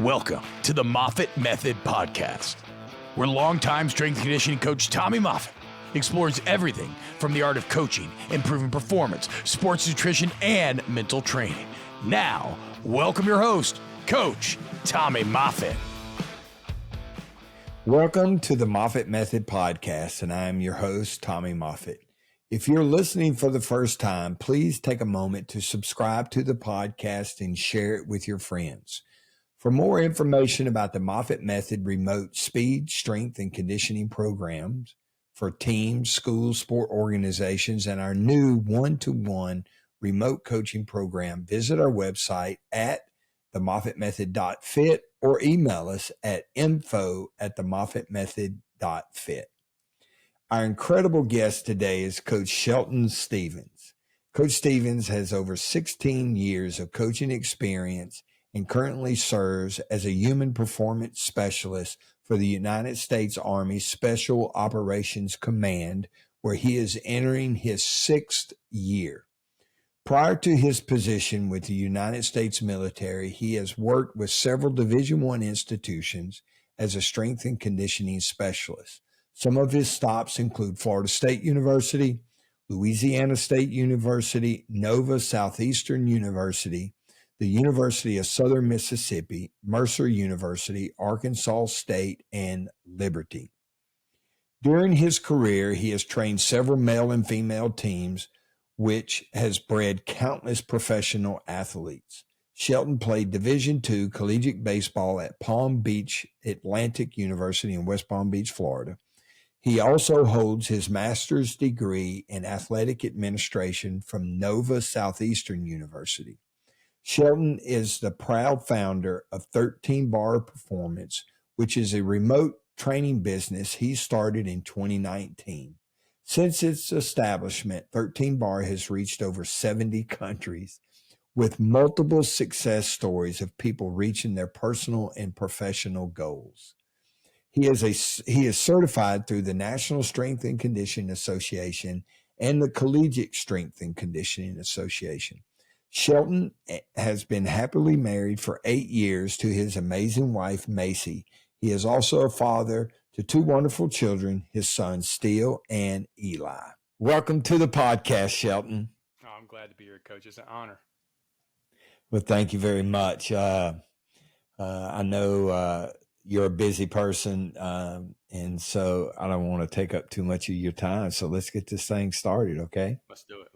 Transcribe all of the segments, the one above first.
Welcome to the Moffitt Method Podcast, where longtime strength and conditioning coach Tommy Moffitt explores everything from the art of coaching, improving performance, sports nutrition, and mental training. Now, welcome your host, Coach Tommy Moffitt. Welcome to the Moffitt Method Podcast, and I'm your host, Tommy Moffitt. If you're listening for the first time, please take a moment to subscribe to the podcast and share it with your friends. For more information about the Moffitt Method remote speed, strength, and conditioning programs for teams, schools, sport organizations, and our new one-to-one remote coaching program, visit our website at themoffittmethod.fit or email us at info@themoffittmethod.fit. Our incredible guest today is Coach Shelton Stevens. Coach Stevens has over 16 years of coaching experience and currently serves as a human performance specialist for the United States Army Special Operations Command, where he is entering his 6th year. Prior to his position with the United States military, he has worked with several Division I institutions as a strength and conditioning specialist. Some of his stops include Florida State University, Louisiana State University, Nova Southeastern University, the University of Southern Mississippi, Mercer University, Arkansas State, and Liberty. During his career, he has trained several male and female teams, which has bred countless professional athletes. Shelton played Division II collegiate baseball at Palm Beach Atlantic University in West Palm Beach, Florida. He also holds his master's degree in athletic administration from Nova Southeastern University. Shelton is the proud founder of 13 Bar Performance, which is a remote training business he started in 2019. Since its establishment, 13 Bar has reached over 70 countries with multiple success stories of people reaching their personal and professional goals. He is certified through the National Strength and Conditioning Association and the Collegiate Strength and Conditioning Association. Shelton has been happily married for 8 years to his amazing wife, Macy. He is also a father to 2 wonderful children, his sons, Steele and Eli. Welcome to the podcast, Shelton. Oh, I'm glad to be here, Coach. It's an honor. Well, thank you very much. I know you're a busy person, and so I don't want to take up too much of your time. So let's get this thing started, okay? Let's do it.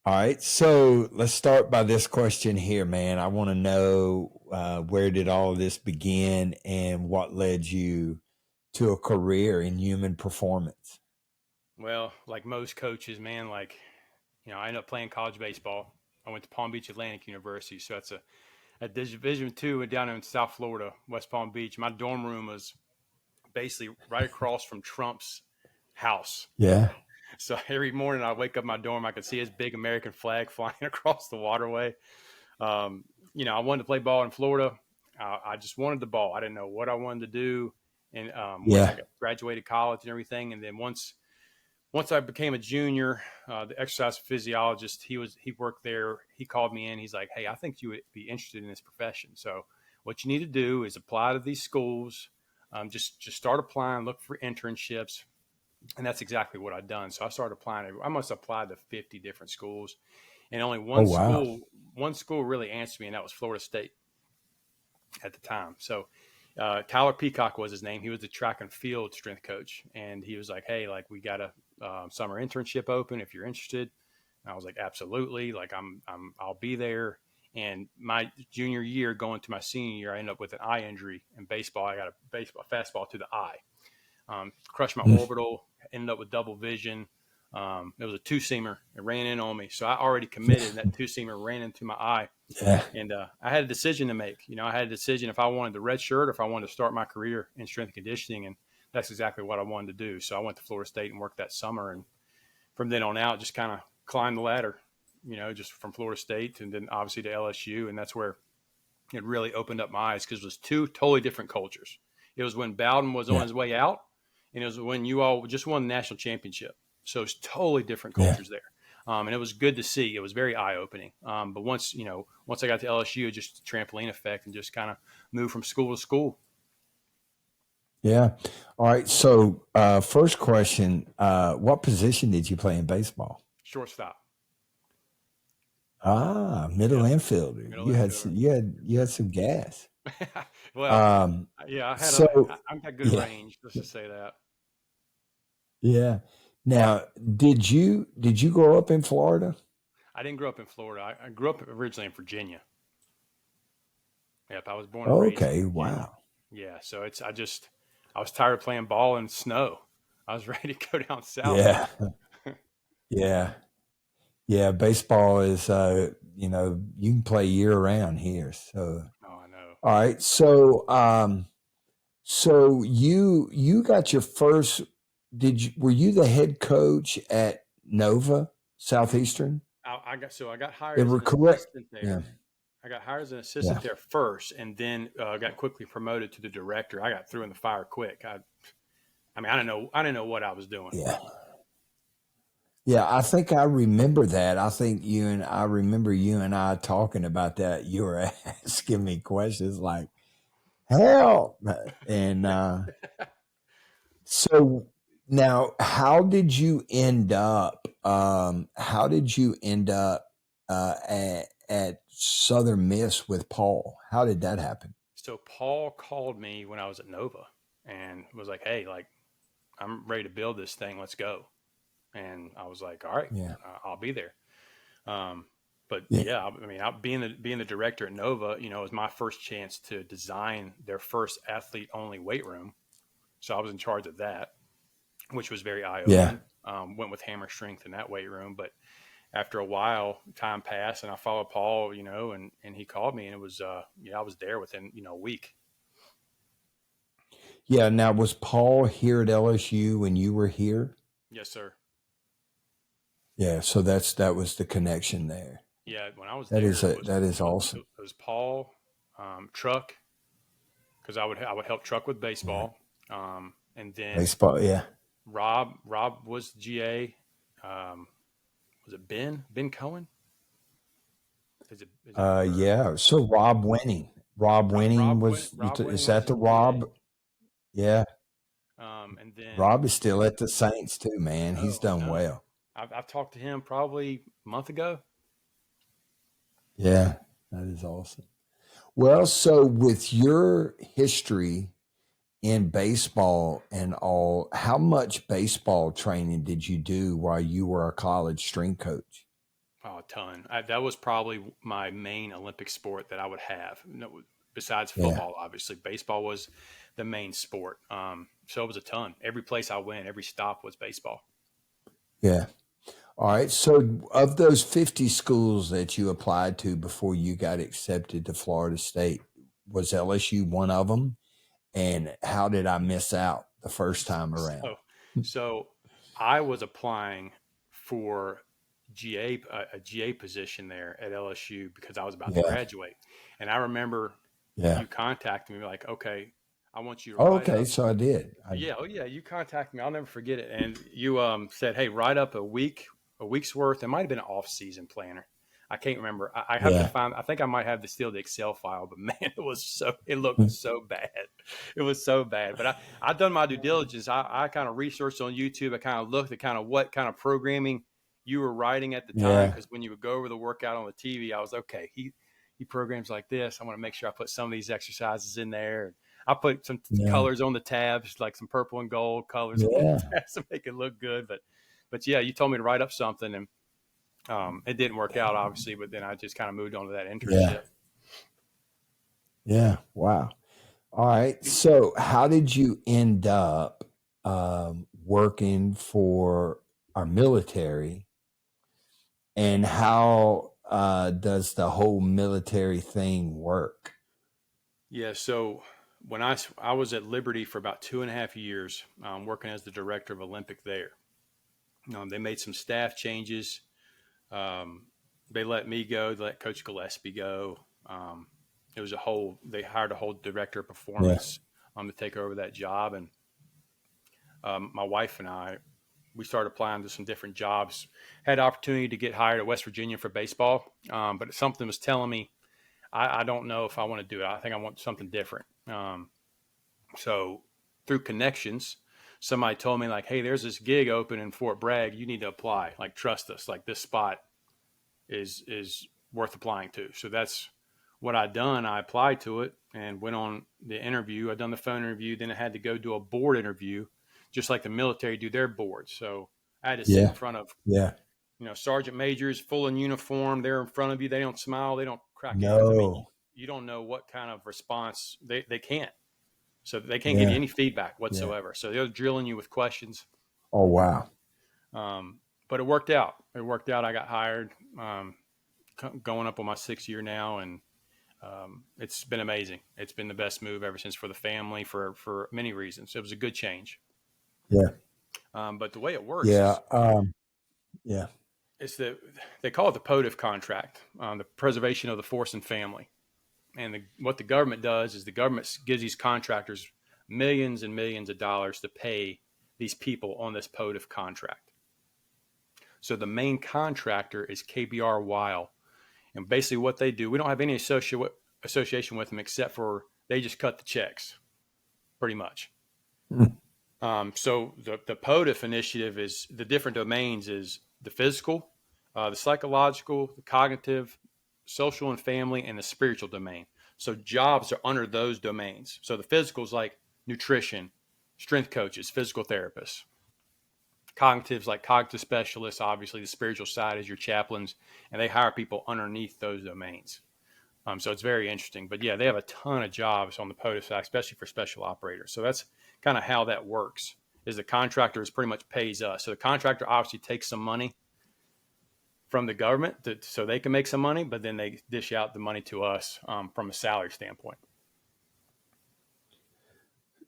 All right, so let's start by this question here, man. I want to know where did all of this begin and what led you to a career in human performance? Well, like most coaches, man, I ended up playing college baseball. I went to Palm Beach Atlantic University, so that's a Division II down in South Florida, West Palm Beach. My dorm room was basically right across from Trump's house. Yeah. So every morning I wake up in my dorm, I could see his big American flag flying across the waterway. I wanted to play ball in Florida. I just wanted the ball. I didn't know what I wanted to do. And when I graduated college and everything. And then once I became a junior, the exercise physiologist, he worked there. He called me in. He's like, "Hey, I think you would be interested in this profession. So what you need to do is apply to these schools. Just start applying, look for internships." And that's exactly what I've done. So I started applying. I must have applied to 50 different schools, and only one school really answered me, and that was Florida State at the time. So Tyler Peacock was his name. He was the track and field strength coach, and he was like, "Hey, we got a summer internship open if you're interested." And I was like, "Absolutely! I'll be there." And my junior year, going to my senior year, I ended up with an eye injury in baseball. I got a fastball to the eye. Crushed my orbital, ended up with double vision. It was a 2-seamer. It ran in on me. So I already committed, and that 2-seamer ran into my eye. Yeah. And I had a decision to make. I had a decision if I wanted the red shirt or if I wanted to start my career in strength and conditioning, and that's exactly what I wanted to do. So I went to Florida State and worked that summer, and from then on out, just kind of climbed the ladder, just from Florida State and then obviously to LSU, and that's where it really opened up my eyes because it was 2 totally different cultures. It was when Bowden was on his way out, and it was when you all just won the national championship. So it's totally different cultures there. And it was good to see. It was very eye opening. But once I got to LSU, just trampoline effect and just kind of moved from school to school. Yeah. All right. So, first question, what position did you play in baseball? Shortstop. Middle infielder. Middle You had infielder. you had some gas. Well, yeah, I got good range. Let's just say that. Yeah. Now, did you grow up in Florida? I didn't grow up in Florida. I grew up originally in Virginia. Yep, I was born and raised in Okay. Virginia. Wow. Yeah, so I was tired of playing ball in snow. I was ready to go down south. Yeah. Yeah. Yeah. Baseball is, you can play year round here. So, Oh, I know. all right. So you got your first, were you the head coach at Nova Southeastern? I got hired as an Correct. assistant there. Yeah. I got hired as an assistant there first, and then got quickly promoted to the director. I got through in the fire quick. I didn't know what I was doing. Yeah. Yeah, I think I remember that. I remember you and I talking about that. You were asking me questions like, help. And so now how did you end up at Southern Miss with Paul? How did that happen? So Paul called me when I was at Nova and was like, "Hey, like, I'm ready to build this thing. Let's go." And I was like, "All right, I'll be there." But being the director at Nova, was my first chance to design their first athlete only weight room. So I was in charge of that, which was very eye opening. Went with hammer strength in that weight room, but after a while, time passed, and I followed Paul, and he called me, and it was, I was there within, a week. Yeah. Now, was Paul here at LSU when you were here? Yes, sir. Yeah. So that was the connection there. Yeah. When I was that there, that is awesome. It was Paul, Truck, because I would help Truck with baseball, and then baseball. Yeah. Rob was GA. Was it Ben Cohen? Yeah. So Rob Winning is that the Rob? Yeah. And then Rob is still at the Saints too, man. He's done well. I've talked to him probably a month ago. Yeah, that is awesome. Well, so with your history in baseball and all, how much baseball training did you do while you were a college strength coach? Oh, a ton. That was probably my main Olympic sport that I would have. Besides football, obviously, baseball was the main sport. So it was a ton. Every place I went, every stop was baseball. Yeah. All right. So of those 50 schools that you applied to before you got accepted to Florida State, was LSU one of them? And how did I miss out the first time around? So I was applying for a GA position there at LSU because I was about to graduate. And I remember you contacted me like, okay, I want you to write up. So I did. You contacted me. I'll never forget it. And you said, hey, write up a week's worth. It might have been an off-season planner. I can't remember. I have to find. I think I might have the Excel file, but man, it looked so bad. It was so bad. But I've done my due diligence. I kind of researched on YouTube. I kind of looked at kind of what kind of programming you were writing at the time, because when you would go over the workout on the TV, I was okay. He programs like this. I want to make sure I put some of these exercises in there. I put some colors on the tabs, like some purple and gold colors on the tabs to make it look good. But yeah, you told me to write up something, and it didn't work out, obviously, but then I just kind of moved on to that internship. Yeah. Wow. All right. So how did you end up working for our military, and how does the whole military thing work? Yeah. So when I was at Liberty for about 2.5 years, working as the director of Olympic there, they made some staff changes. They let me go. They let Coach Gillespie go. It was they hired a whole director of performance to take over that job. And my wife and I, we started applying to some different jobs. Had opportunity to get hired at West Virginia for baseball, but something was telling me, I don't know if I want to do it. I think I want something different. So through connections, somebody told me like, hey, there's this gig open in Fort Bragg. You need to apply. Like, trust us. Like, this spot is worth applying to. So that's what I done. I applied to it and went on the interview. I done the phone interview. Then I had to go do a board interview, just like the military do their boards. So I had to sit in front of, sergeant majors, full in uniform. They're in front of you. They don't smile. They don't crack. No. I mean, you don't know what kind of response they can't. So they can't give you any feedback whatsoever. So they're drilling you with questions. Oh, wow. But it worked out. I got hired, going up on my 6th year now. And it's been amazing. It's been the best move ever since, for the family, for many reasons. It was a good change. Yeah. But the way it works. It's they call it the POTIF contract, the preservation of the force and family. And what the government does is the government gives these contractors millions and millions of dollars to pay these people on this POTIF contract. So the main contractor is KBR Weil. And basically what they do, we don't have any association with them, except for they just cut the checks, pretty much. So the POTIF initiative is the different domains is the physical, the psychological, the cognitive, social and family, and the spiritual domain. So jobs are under those domains. So the physical is like nutrition, strength coaches, physical therapists. Cognitives like cognitive specialists. Obviously, the spiritual side is your chaplains, and they hire people underneath those domains. So it's very interesting. But yeah, they have a ton of jobs on the POTIF side, especially for special operators. So that's kind of how that works. Is the contractor is pretty much pays us. So the contractor obviously takes some money from the government so they can make some money, but then they dish out the money to us from a salary standpoint.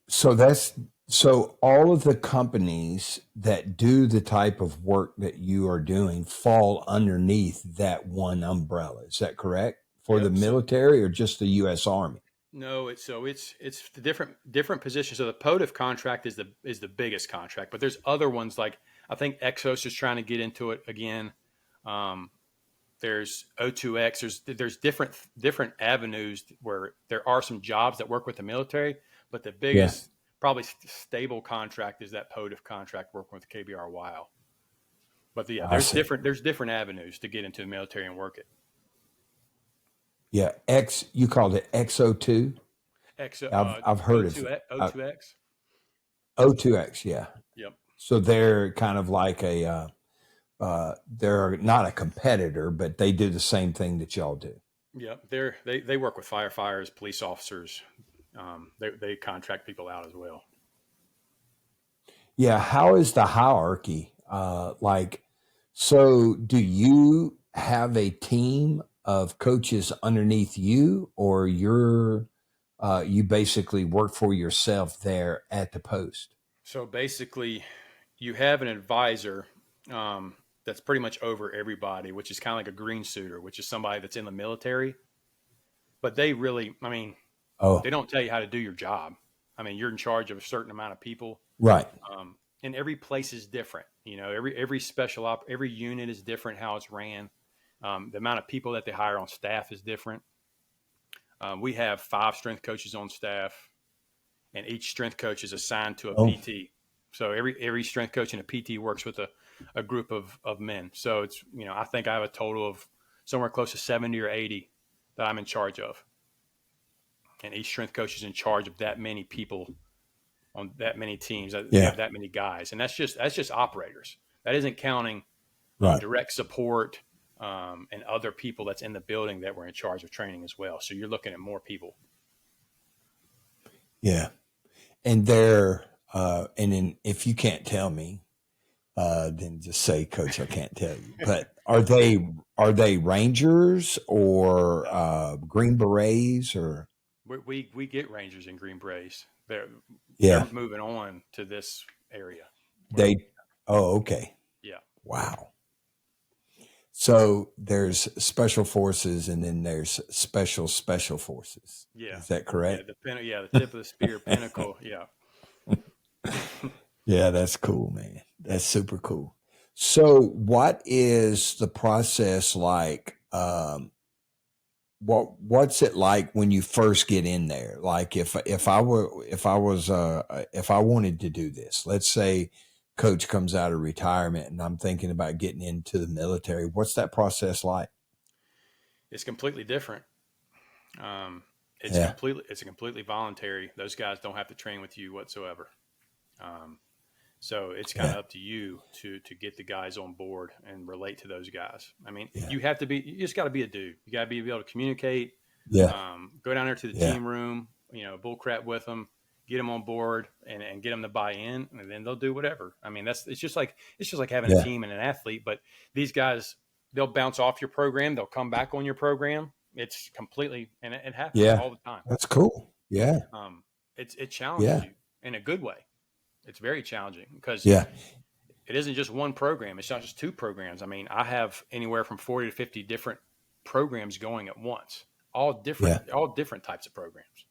So all of the companies that do the type of work that you are doing fall underneath that one umbrella. Is that correct? For the military or just the U.S. Army? No, it's the different positions. So the POTIF contract is the biggest contract, but there's other ones like I think Exos is trying to get into it again. There's O2X. There's different avenues where there are some jobs that work with the military, but the biggest probably stable contract is that POTIF contract working with KBR Weil. But there's different avenues to get into the military and work it. Yeah, you called it XO2? I've heard of it. O2X. O2X, yeah. Yep. So they're kind of like they're not a competitor, but they do the same thing that y'all do. Yeah, they work with firefighters, police officers. They contract people out as well. Yeah, how is the hierarchy? So do you have a team of coaches underneath you, or you basically work for yourself there at the post? So basically, you have an advisor that's pretty much over everybody, which is kind of like a green suiter, which is somebody that's in the military. But they really, they don't tell you how to do your job. You're in charge of a certain amount of people. Right. And every place is different. Every every unit is different, how it's ran. The amount of people that they hire on staff is different. We have 5 strength coaches on staff, and each strength coach is assigned to a PT. So every strength coach and a PT works with a group of men. So it's, I think I have a total of somewhere close to 70 or 80 that I'm in charge of. And each strength coach is in charge of that many people on that many teams, that many guys. And that's just operators. That isn't counting direct support and other people that's in the building that were in charge of training as well. So you're looking at more people. Yeah. And if you can't tell me, then just say, Coach, I can't tell you. But are they Rangers or Green Berets or? We get Rangers and Green Berets. They're moving on to this area. Okay. Yeah. Wow. So there's special forces and then there's special forces. Yeah. Is that correct? The tip of the spear, pinnacle. Yeah. Yeah, that's cool, man. That's super cool. So what is the process like? What's it like when you first get in there? Like if I wanted to do this, let's say coach comes out of retirement and I'm thinking about getting into the military, what's that process like? It's completely different. Yeah. It's completely voluntary. Those guys don't have to train with you whatsoever. So it's kind of up to you to get the guys on board and relate to those guys. I mean, you just got to be a dude. You got to be able to communicate. Go down there to the team room, bull crap with them, get them on board, and get them to buy in, and then they'll do whatever. I mean, it's just like having a team and an athlete. But these guys, they'll bounce off your program, they'll come back on your program. It's completely, and it happens all the time. That's cool. Yeah. It challenges you in a good way. It's very challenging because it isn't just one program. It's not just two programs. I mean, I have anywhere from 40 to 50 different programs going at once, all different types of programs.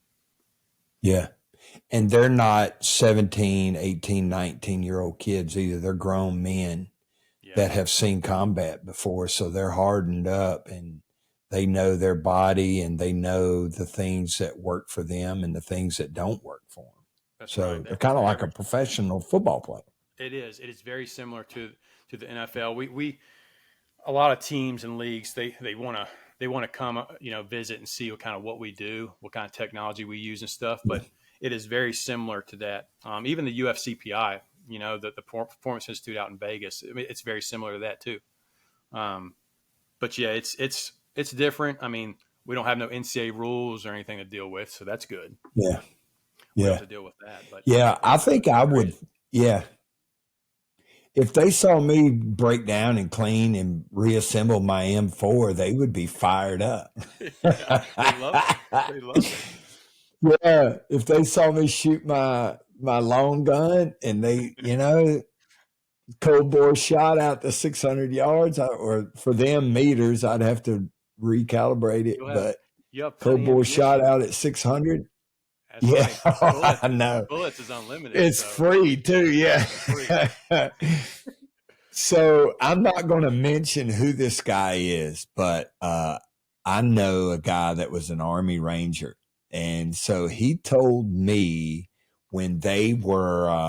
Yeah. And they're not 17, 18, 19-year-old kids either. They're grown men that have seen combat before. So they're hardened up and they know their body and they know the things that work for them and the things that don't work for them. They're kind of like a professional football player. It is. It is very similar to the NFL. We a lot of teams and leagues they want to come visit and see what we do, what kind of technology we use and stuff. But it is very similar to that. Even the UFCPI, the Performance Institute out in Vegas, it's very similar to that too. But yeah, it's different. I mean, we don't have no NCAA rules or anything to deal with, so that's good. Yeah. We have to deal with that. But I think I would. Yeah. If they saw me break down and clean and reassemble my M4, they would be fired up. They love it. They love it. Yeah. If they saw me shoot my long gun and they, cold bore shot out to 600 yards or for them meters, I'd have to recalibrate it. But cold bore shot out at 600. That's right. I know. Bullets is unlimited. It's free too. Yeah. Free. So I'm not going to mention who this guy is, but I know a guy that was an Army Ranger. And so he told me when they were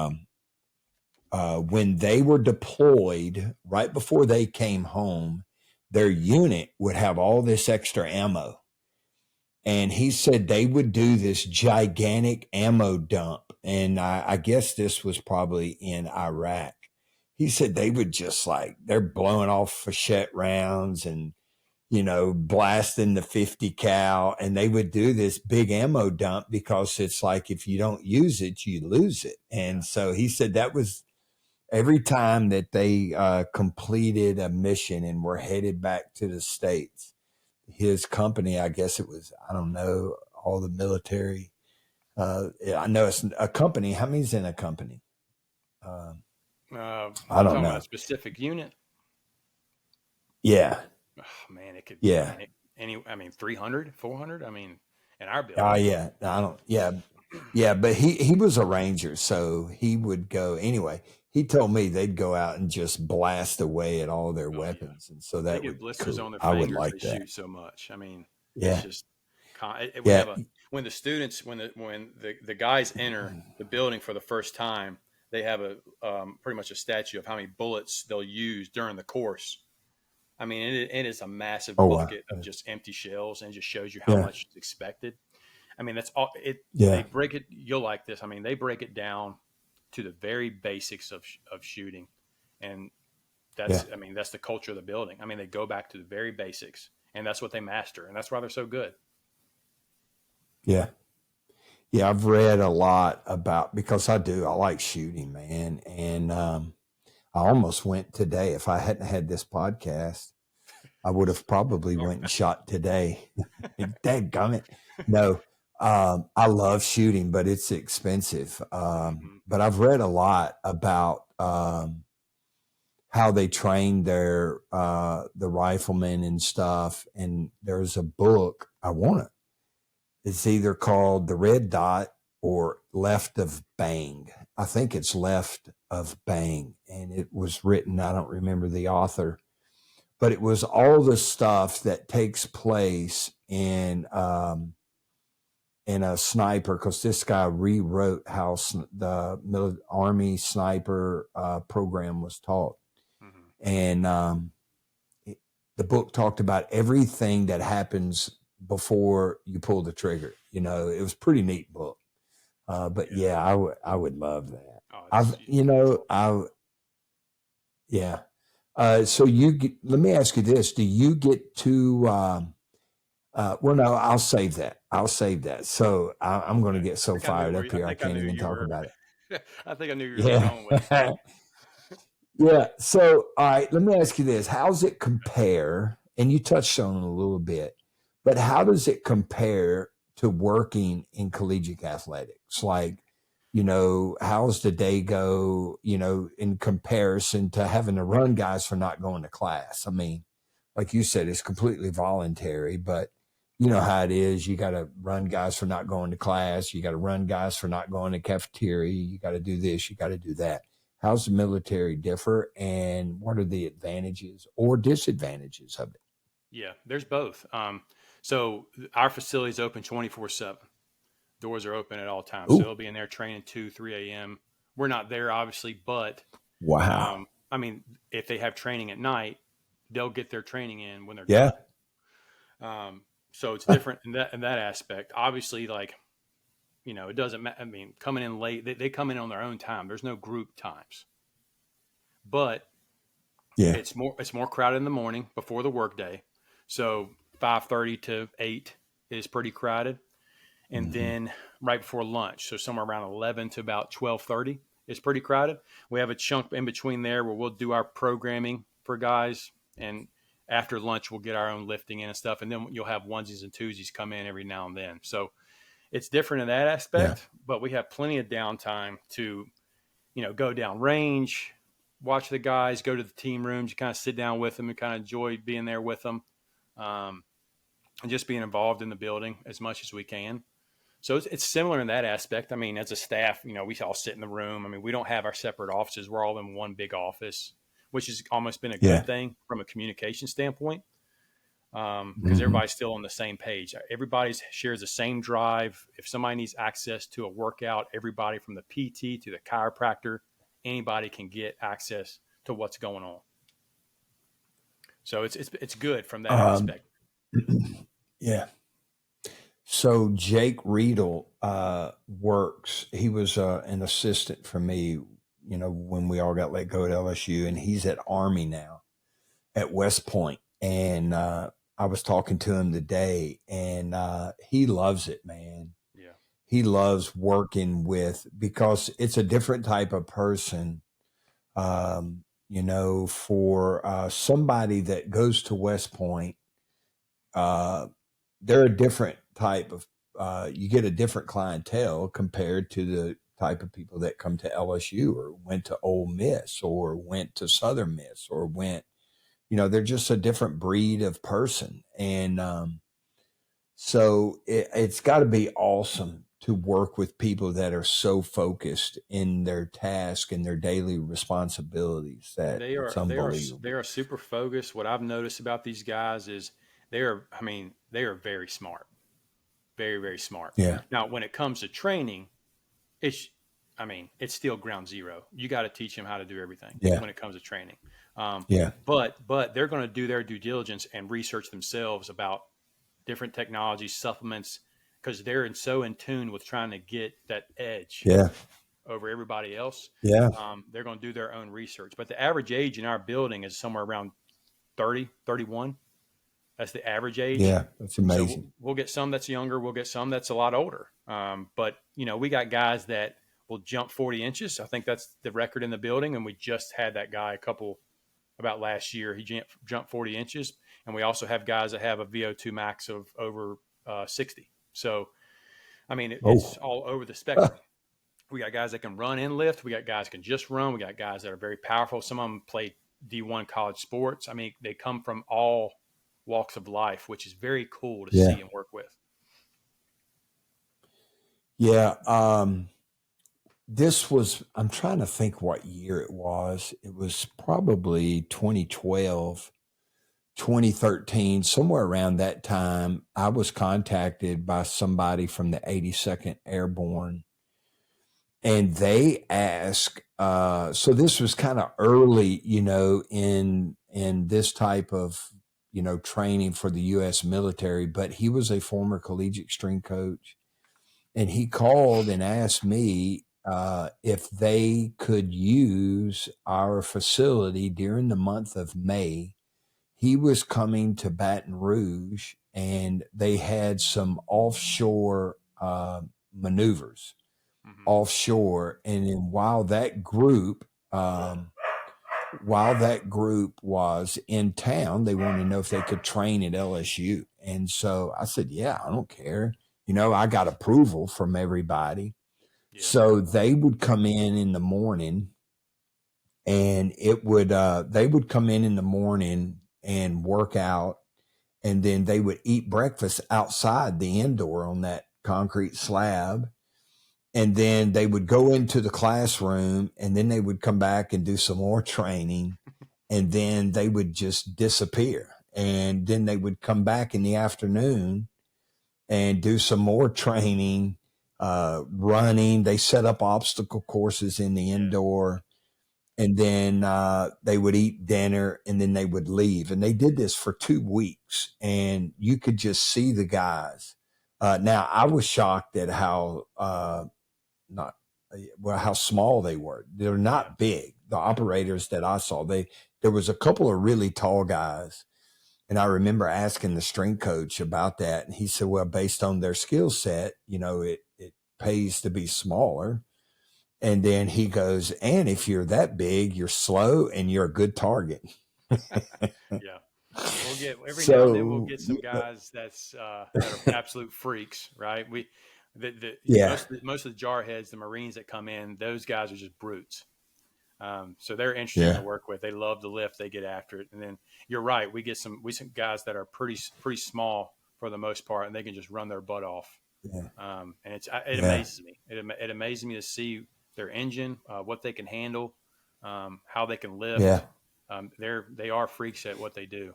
deployed, right before they came home, their unit would have all this extra ammo. And he said they would do this gigantic ammo dump. And I guess this was probably in Iraq. He said they would just they're blowing off Fachette rounds and, blasting the 50 cal. And they would do this big ammo dump because it's like, if you don't use it, you lose it. And so he said that was every time that they completed a mission and were headed back to the States. His company, I guess it was, I don't know, all the military. I know it's a company. How many's in a company? I don't know. A specific unit? Yeah. Oh, man, it could be 300, 400? I mean, in our building. Oh, yeah. Yeah, but he was a Ranger, so he would go. Anyway, he told me they'd go out and just blast away at all their weapons. Yeah. And so that would blisters cool. on their fingers. I would like they that. Shoot so much. I mean, yeah. It's just when the students, when the guys enter the building for the first time, they have a pretty much a statue of how many bullets they'll use during the course. I mean, it is a massive bucket of just empty shells, and just shows you how much is expected. I mean, that's all it. Yeah. They break it. You'll like this. I mean, they break it down to the very basics of shooting, and that's. I mean, that's the culture of the building. I mean, they go back to the very basics, and that's what they master, and that's why they're so good. Yeah. Yeah, I've read a lot about, because I like shooting, man. And I almost went today. If I hadn't had this podcast, I would have probably went and shot today. Dadgummit. No, I love shooting, but it's expensive. But I've read a lot about how they train the riflemen and stuff. And there's a book, it's either called The Red Dot or Left of Bang. I think it's Left of Bang, and it was written, I don't remember the author, but it was all the stuff that takes place in a sniper, because this guy rewrote how the Army sniper program was taught. Mm-hmm. And the book talked about everything that happens before you pull the trigger. It was a pretty neat book. But yeah, I would love that. Yeah. So let me ask you this: do you get to? Well, no, I'll save that. So I'm going to get so fired up here, I can't even talk about it. I think I knew you were going with it. Yeah. So, all right, let me ask you this: how's it compare? And you touched on it a little bit, but how does it compare to working in collegiate athletics? Like, how's the day go, in comparison to having to run guys for not going to class? I mean, like you said, it's completely voluntary, but you know how it is. You got to run guys for not going to class. You got to run guys for not going to cafeteria. You got to do this. You got to do that. How's the military differ, and what are the advantages or disadvantages of it? Yeah, there's both. So our facility is open 24/7. Doors are open at all times. Ooh. So they'll be in there training 2, 3 a.m. We're not there, obviously, but wow. I mean, if they have training at night, they'll get their training in when they're done. So it's different in that aspect. Obviously, like, it doesn't matter. I mean, coming in late, they come in on their own time. There's no group times, but it's more crowded in the morning before the workday. So 5:30 to 8 is pretty crowded. And then right before lunch, so somewhere around 11 to about 12:30 is pretty crowded. We have a chunk in between there where we'll do our programming for guys, and after lunch we'll get our own lifting in and stuff, and then you'll have onesies and twosies come in every now and then. So it's different in that aspect, but we have plenty of downtime to, go down range, watch the guys, go to the team rooms, you kind of sit down with them and kind of enjoy being there with them, and just being involved in the building as much as we can. So it's similar in that aspect. I mean, as a staff, we all sit in the room. I mean, we don't have our separate offices. We're all in one big office, which has almost been a good thing from a communication standpoint, because everybody's still on the same page. Everybody shares the same drive. If somebody needs access to a workout, everybody from the PT to the chiropractor, anybody can get access to what's going on. So it's good from that aspect. Yeah. So Jake Riedel works. He was an assistant for me, when we all got let go at LSU, and he's at Army now at West Point. And I was talking to him today, and he loves it, man. Yeah. He loves working because it's a different type of person. For somebody that goes to West Point, they're a different type of, you get a different clientele compared to the type of people that come to LSU or went to Ole Miss or went to Southern Miss or they're just a different breed of person. And so it's got to be awesome to work with people that are so focused in their task and their daily responsibilities that it's unbelievable. They are super focused. What I've noticed about these guys is they are very smart, very, very smart. Yeah. Now, when it comes to training, it's still ground zero. You got to teach them how to do everything when it comes to training. But they're going to do their due diligence and research themselves about different technologies, supplements, because they're so in tune with trying to get that edge over everybody else. Yeah. They're going to do their own research. But the average age in our building is somewhere around 30, 31. That's the average age. Yeah, that's amazing. So we'll get some that's younger. We'll get some that's a lot older. But, we got guys that will jump 40 inches. I think that's the record in the building. And we just had that guy about last year. He jumped 40 inches. And we also have guys that have a VO2 max of over 60. So, it's all over the spectrum. We got guys that can run and lift. We got guys that can just run. We got guys that are very powerful. Some of them play D1 college sports. They come from all walks of life, which is very cool to see and work with. Yeah. this was, I'm trying to think what year it was. It was probably 2012, 2013, somewhere around that time. I was contacted by somebody from the 82nd Airborne, and they asked, so this was kind of early, in this type of, training for the U.S. military, but he was a former collegiate string coach. And he called and asked me if they could use our facility during the month of May. He was coming to Baton Rouge, and they had some offshore maneuvers offshore. And then while that group was in town, they wanted to know if they could train at LSU. And so I said, yeah, I don't care. I got approval from everybody. Yeah. So they would come in the morning, and they would come in the morning and work out. And then they would eat breakfast outside the indoor on that concrete slab. And then they would go into the classroom, and then they would come back and do some more training, and then they would just disappear. And then they would come back in the afternoon and do some more training, running. They set up obstacle courses in the indoor, and then they would eat dinner, and then they would leave. And they did this for 2 weeks, and you could just see the guys. Now, I was shocked at how small they were. They're not big. The operators that I saw, there was a couple of really tall guys. And I remember asking the strength coach about that. And he said, well, based on their skill set, it pays to be smaller. And then he goes, and if you're that big, you're slow and you're a good target. Yeah. We'll get now and then we'll get some guys that are absolute freaks, right? Most of the jarheads, the Marines that come in, those guys are just brutes. So they're interesting to work with. They love to lift. They get after it. And then you're right. We get some guys that are pretty small for the most part, and they can just run their butt off. Yeah. And it amazes me. It amazes me to see their engine, what they can handle, how they can lift. Yeah. They are freaks at what they do.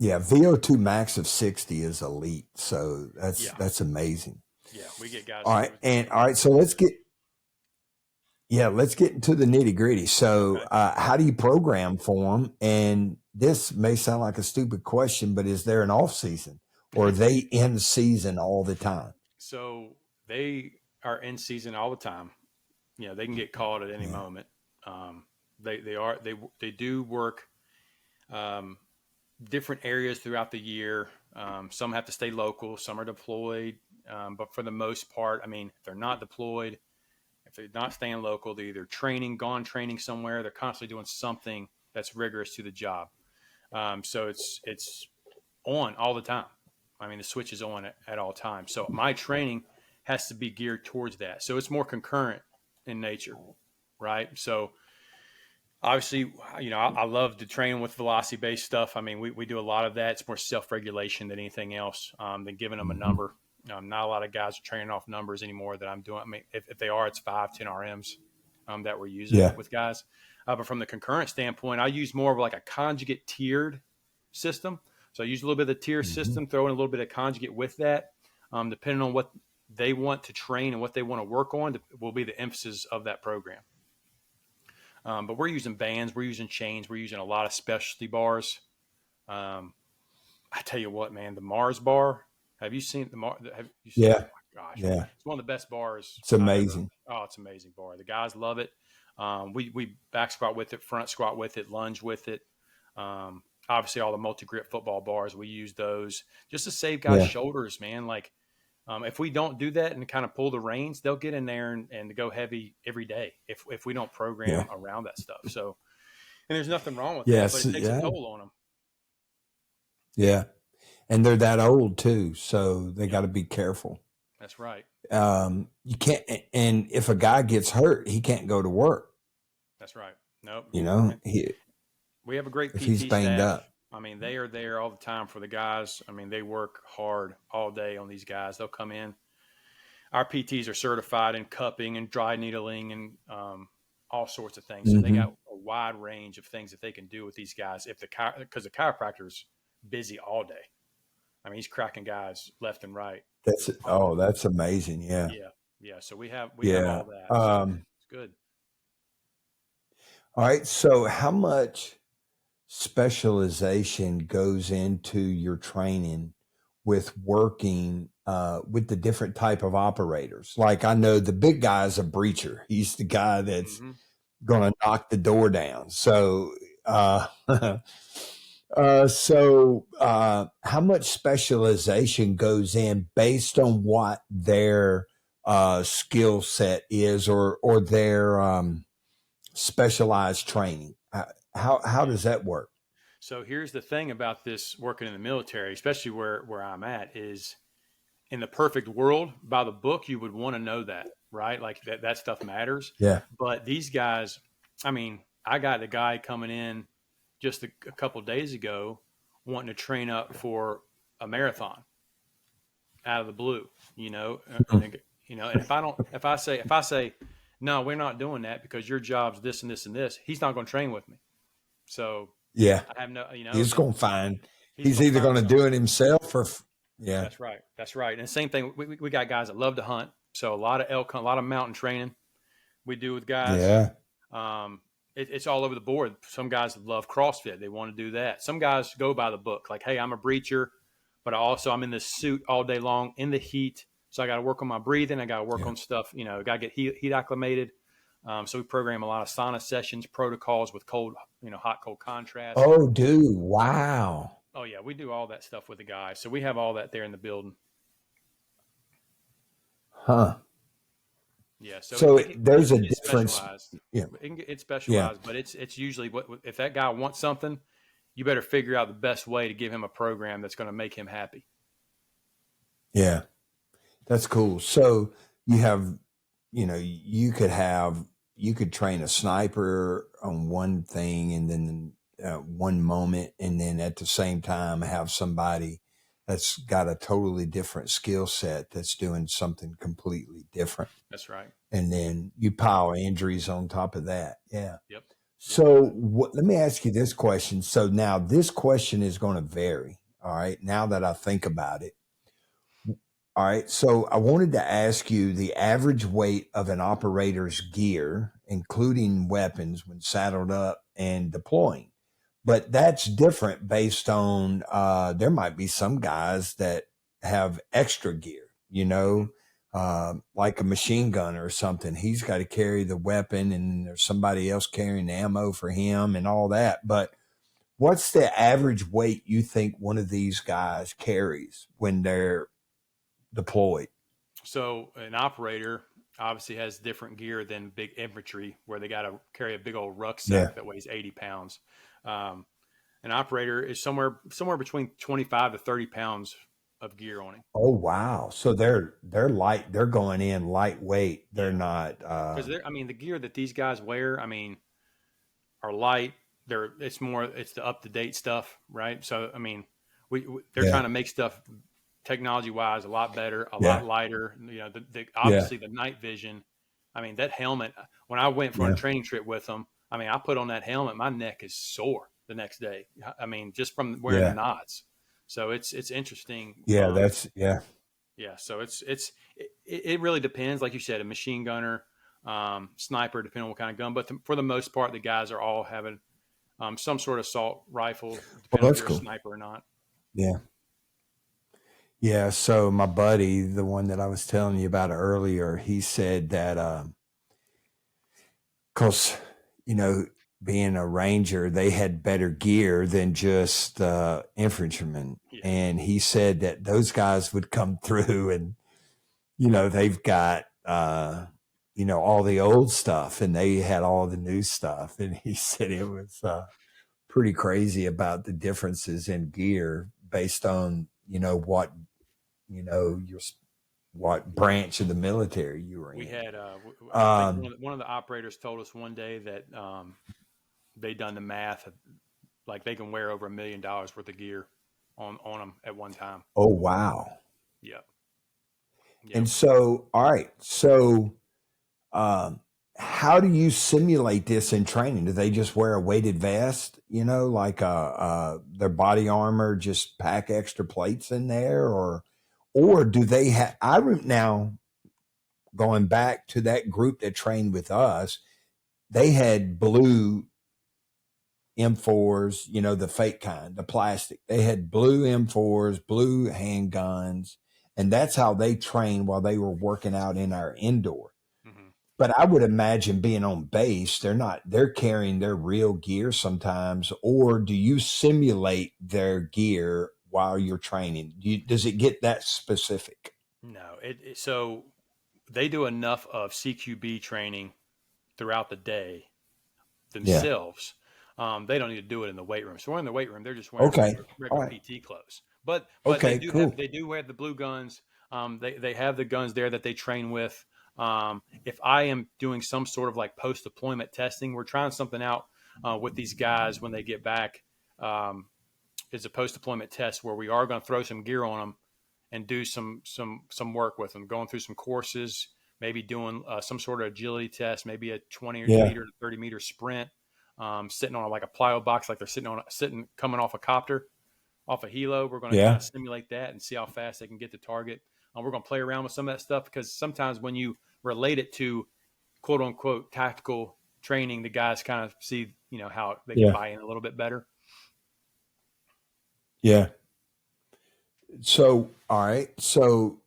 Yeah, VO2 max of 60 is elite. So that's amazing. Yeah, we get guys. All right. So let's get into the nitty gritty. So how do you program for them? And this may sound like a stupid question, but is there an off season, or are they in season all the time? So they are in season all the time. They can get called at any moment. They do work different areas throughout the year. Some have to stay local, some are deployed. But for the most part, if they're not deployed, if they're not staying local, they're either gone training somewhere. They're constantly doing something that's rigorous to the job. So it's on all the time. The switch is on at all times. So my training has to be geared towards that. So it's more concurrent in nature, right? So obviously, I love to train with velocity-based stuff. We do a lot of that. It's more self-regulation than anything else, than giving them a number. Not a lot of guys are training off numbers anymore that I'm doing. If they are, it's 5-10 RMs that we're using with guys. But from the concurrent standpoint, I use more of like a conjugate tiered system. So I use a little bit of the tier system, throw in a little bit of conjugate with that. Depending on what they want to train and what they want to work on will be the emphasis of that program. But we're using bands, we're using chains, we're using a lot of specialty bars. I tell you what, man, the Mars bar. Have you seen the Mars? Yeah. Oh my gosh. Yeah. It's one of the best bars. It's amazing. It's an amazing bar. The guys love it. We back squat with it, front squat with it, lunge with it. Obviously all the multi-grip football bars, we use those just to save guys' shoulders, man. If we don't do that and kind of pull the reins, they'll get in there and go heavy every day if we don't program around that stuff. So, and there's nothing wrong with that, but it takes a toll on them. Yeah. And they're that old too. So they got to be careful. That's right. You can't, and if a guy gets hurt, he can't go to work. That's right. Nope. We have a great PT he's banged staff. up. They are there all the time for the guys. They work hard all day on these guys. They'll come in. our PTs are certified in cupping and dry needling and all sorts of things. So they Mm-hmm. got a wide range of things that they can do with these guys because the chiropractor's busy all day. I mean, he's cracking guys left and right. That's amazing. Yeah. Yeah. Yeah. So we have Yeah. all that. So it's good. All right. So how much specialization goes into your training with working with the different type of operators? Like I know the big guy is a breacher. He's the guy that's Mm-hmm. going to knock the door down. So, how much specialization goes in based on what their skill set is or their specialized training? How does that work? So here's the thing about this working in the military, especially where I'm at, is in the perfect world, by the book, you would want to know that, right? Like that stuff matters. Yeah. But these guys, I mean, I got a guy coming in just a couple of days ago wanting to train up for a marathon out of the blue, and if I say, no, we're not doing that because your job's this and this and this, he's not going to train with me. So Yeah. I have no, He's going to find, he's gonna either find going to do it himself or, yeah. That's right. That's right. And same thing, we got guys that love to hunt. So a lot of elk hunt, a lot of mountain training we do with guys. Yeah. It's all over the board. Some guys love CrossFit. They want to do that. Some guys go by the book. Like, hey, I'm a breacher, but I'm in this suit all day long in the heat. So I got to work on my breathing. I got to work on stuff, got to get heat acclimated. So we program a lot of sauna sessions, protocols with cold, hot, cold contrast. Oh, dude. Wow. Oh yeah. We do all that stuff with the guys. So we have all that there in the building. Huh. Yeah. So there's a difference. Yeah. It's specialized, but it's usually if that guy wants something, you better figure out the best way to give him a program that's going to make him happy. Yeah. That's cool. So you have, you could train a sniper on one thing and then one moment, and then at the same time have somebody that's got a totally different skill set that's doing something completely different. That's right. And then you pile injuries on top of that. Yeah. Yep. So let me ask you this question. So now this question is going to vary. All right. Now that I think about it. All right. So I wanted to ask you the average weight of an operator's gear, including weapons when saddled up and deploying. But that's different based on, there might be some guys that have extra gear, like a machine gunner or something. He's got to carry the weapon and there's somebody else carrying the ammo for him and all that. But what's the average weight you think one of these guys carries when they're deployed? So an operator obviously has different gear than big infantry where they got to carry a big old rucksack that weighs 80 pounds. An operator is somewhere between 25 to 30 pounds of gear on him. Oh, wow. So they're light. They're going in lightweight. They're not, because the gear that these guys wear, are light. It's the up to date stuff. Right. So, they're trying to make stuff technology wise a lot better, a lot lighter. Obviously the night vision. That helmet, when I went for a training trip with them, I put on that helmet, my neck is sore the next day. Just from wearing the knots. So it's interesting. Yeah. Yeah. So it really depends. Like you said, a machine gunner, sniper, depending on what kind of gun, but for the most part, the guys are all having some sort of assault rifle, depending if you're a sniper or not. Yeah. Yeah. So my buddy, the one that I was telling you about earlier, he said that, cause, being a ranger, they had better gear than just infantrymen. Yeah. And he said that those guys would come through and, they've got, all the old stuff and they had all the new stuff. And he said it was pretty crazy about the differences in gear based on, what branch of the military you were in. We had I think one of the operators told us one day that they done the math, like they can wear over $1 million worth of gear on them at one time. Oh, wow. Yeah. Yep. And so, all right. So, how do you simulate this in training? Do they just wear a weighted vest, like their body armor, just pack extra plates in there, or do they have? Now going back to that group that trained with us, they had blue M4s, the fake kind, the plastic. They had blue M4s, blue handguns, and that's how they trained while they were working out in our indoor. Mm-hmm. But I would imagine being on base, they're carrying their real gear sometimes, or do you simulate their gear while you're training? Does it get that specific? No, so they do enough of CQB training throughout the day themselves. They don't need to do it in the weight room. So we're in the weight room. They're just wearing regular PT clothes. But okay, they do wear the blue guns. They have the guns there that they train with. If I am doing some sort of like post-deployment testing, we're trying something out with these guys when they get back. It's a post-deployment test where we are going to throw some gear on them and do some work with them, going through some courses, maybe doing some sort of agility test, maybe a 20 meter to 30 meter sprint, sitting on like a plyo box, like they're sitting coming off a copter, off a helo. We're going to kind of simulate that and see how fast they can get to target. We're going to play around with some of that stuff because sometimes when you relate it to quote unquote tactical training, the guys kind of see, how they can buy in a little bit better. Yeah. So, all right. So,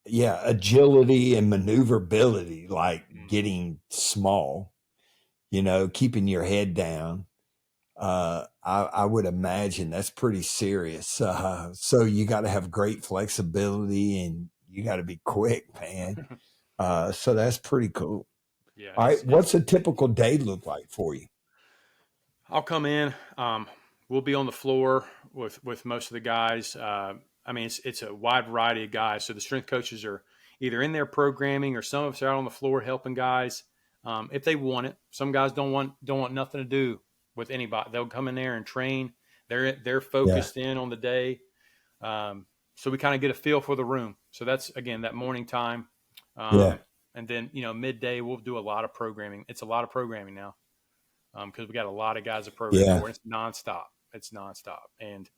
agility and maneuverability, like getting small, keeping your head down. I would imagine that's pretty serious. So you got to have great flexibility and you got to be quick, man. So that's pretty cool. Yeah. All right. What's a typical day look like for you? I'll come in. We'll be on the floor with most of the guys. It's a wide variety of guys. So the strength coaches are either in there programming or some of us are out on the floor helping guys. If they want it, some guys don't want nothing to do with anybody. They'll come in there and train. They're focused in on the day. So we kind of get a feel for the room. So that's, again, that morning time. And then, midday we'll do a lot of programming. It's a lot of programming now because we got a lot of guys at program for. It's nonstop. And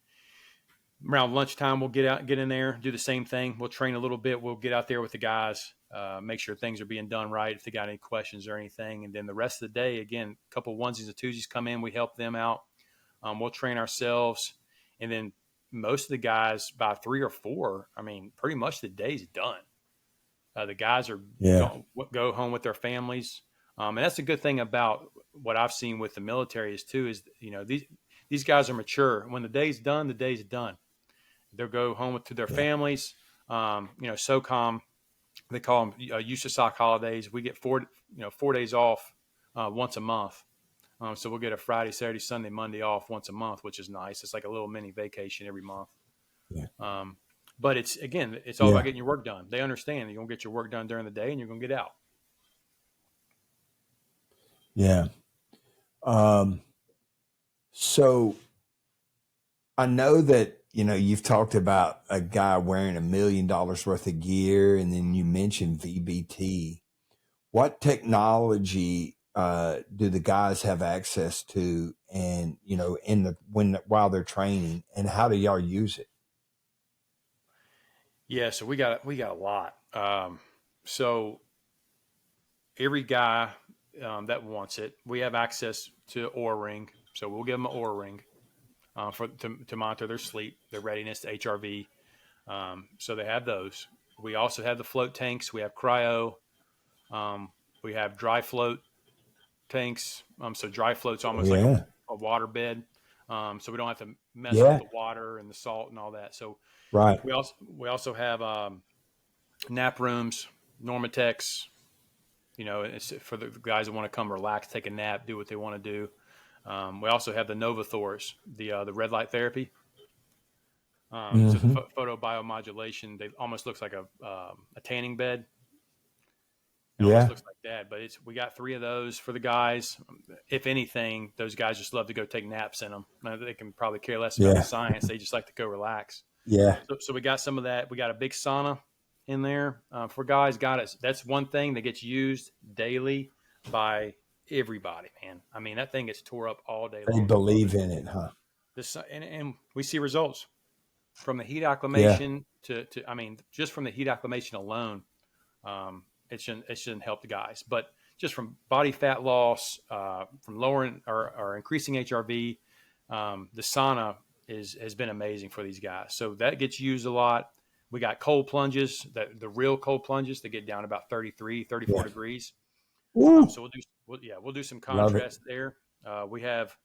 around lunchtime, we'll get in there, do the same thing. We'll train a little bit. We'll get out there with the guys, make sure things are being done right, if they got any questions or anything. And then the rest of the day, again, a couple of onesies and twosies come in. We help them out. We'll train ourselves. And then most of the guys by 3 or 4, pretty much the day's done. The guys are go home with their families. And that's a good thing about what I've seen with the military is these guys are mature. When the day's done, the day's done. They'll go home to their families. SOCOM, they call them USASOC holidays. We get 4 days off once a month. So we'll get a Friday, Saturday, Sunday, Monday off once a month, which is nice. It's like a little mini vacation every month. Yeah. But it's all about getting your work done. They understand you're going to get your work done during the day and you're going to get out. Yeah. So I know that, you've talked about a guy wearing $1 million worth of gear, and then you mentioned VBT. What technology do the guys have access to, and while they're training, and how do y'all use it? Yeah, so we got a lot. So every guy that wants it, we have access to Oura Ring. So we'll give them an Oura Ring to monitor their sleep, their readiness to HRV. So they have those. We also have the float tanks. We have cryo. We have dry float tanks. So dry float's almost like a water bed. So we don't have to mess with the water and the salt and all that. So we also have nap rooms, Normatex. It's for the guys that want to come relax, take a nap, do what they want to do. We also have the Nova Thors, the red light therapy. So the photobiomodulation, they almost looks like a tanning bed. It almost looks like that, but we got 3 of those for the guys. If anything, those guys just love to go take naps in them. They can probably care less about the science. They just like to go relax. Yeah. So we got some of that. We got a big sauna in there for guys. Got it. That's one thing that gets used daily by everybody, man. I mean, that thing gets tore up all day long. They believe in it, huh? And we see results from the heat Yeah. acclimation to I mean, just from the heat acclimation alone, it shouldn't help the guys. But just from body fat loss, from lowering or increasing HRV, the sauna has been amazing for these guys. So that gets used a lot. We got cold plunges, the real cold plunges that get down about 33, 34 Yeah. degrees. Woo. So we'll do some Love it. contrast there. We have,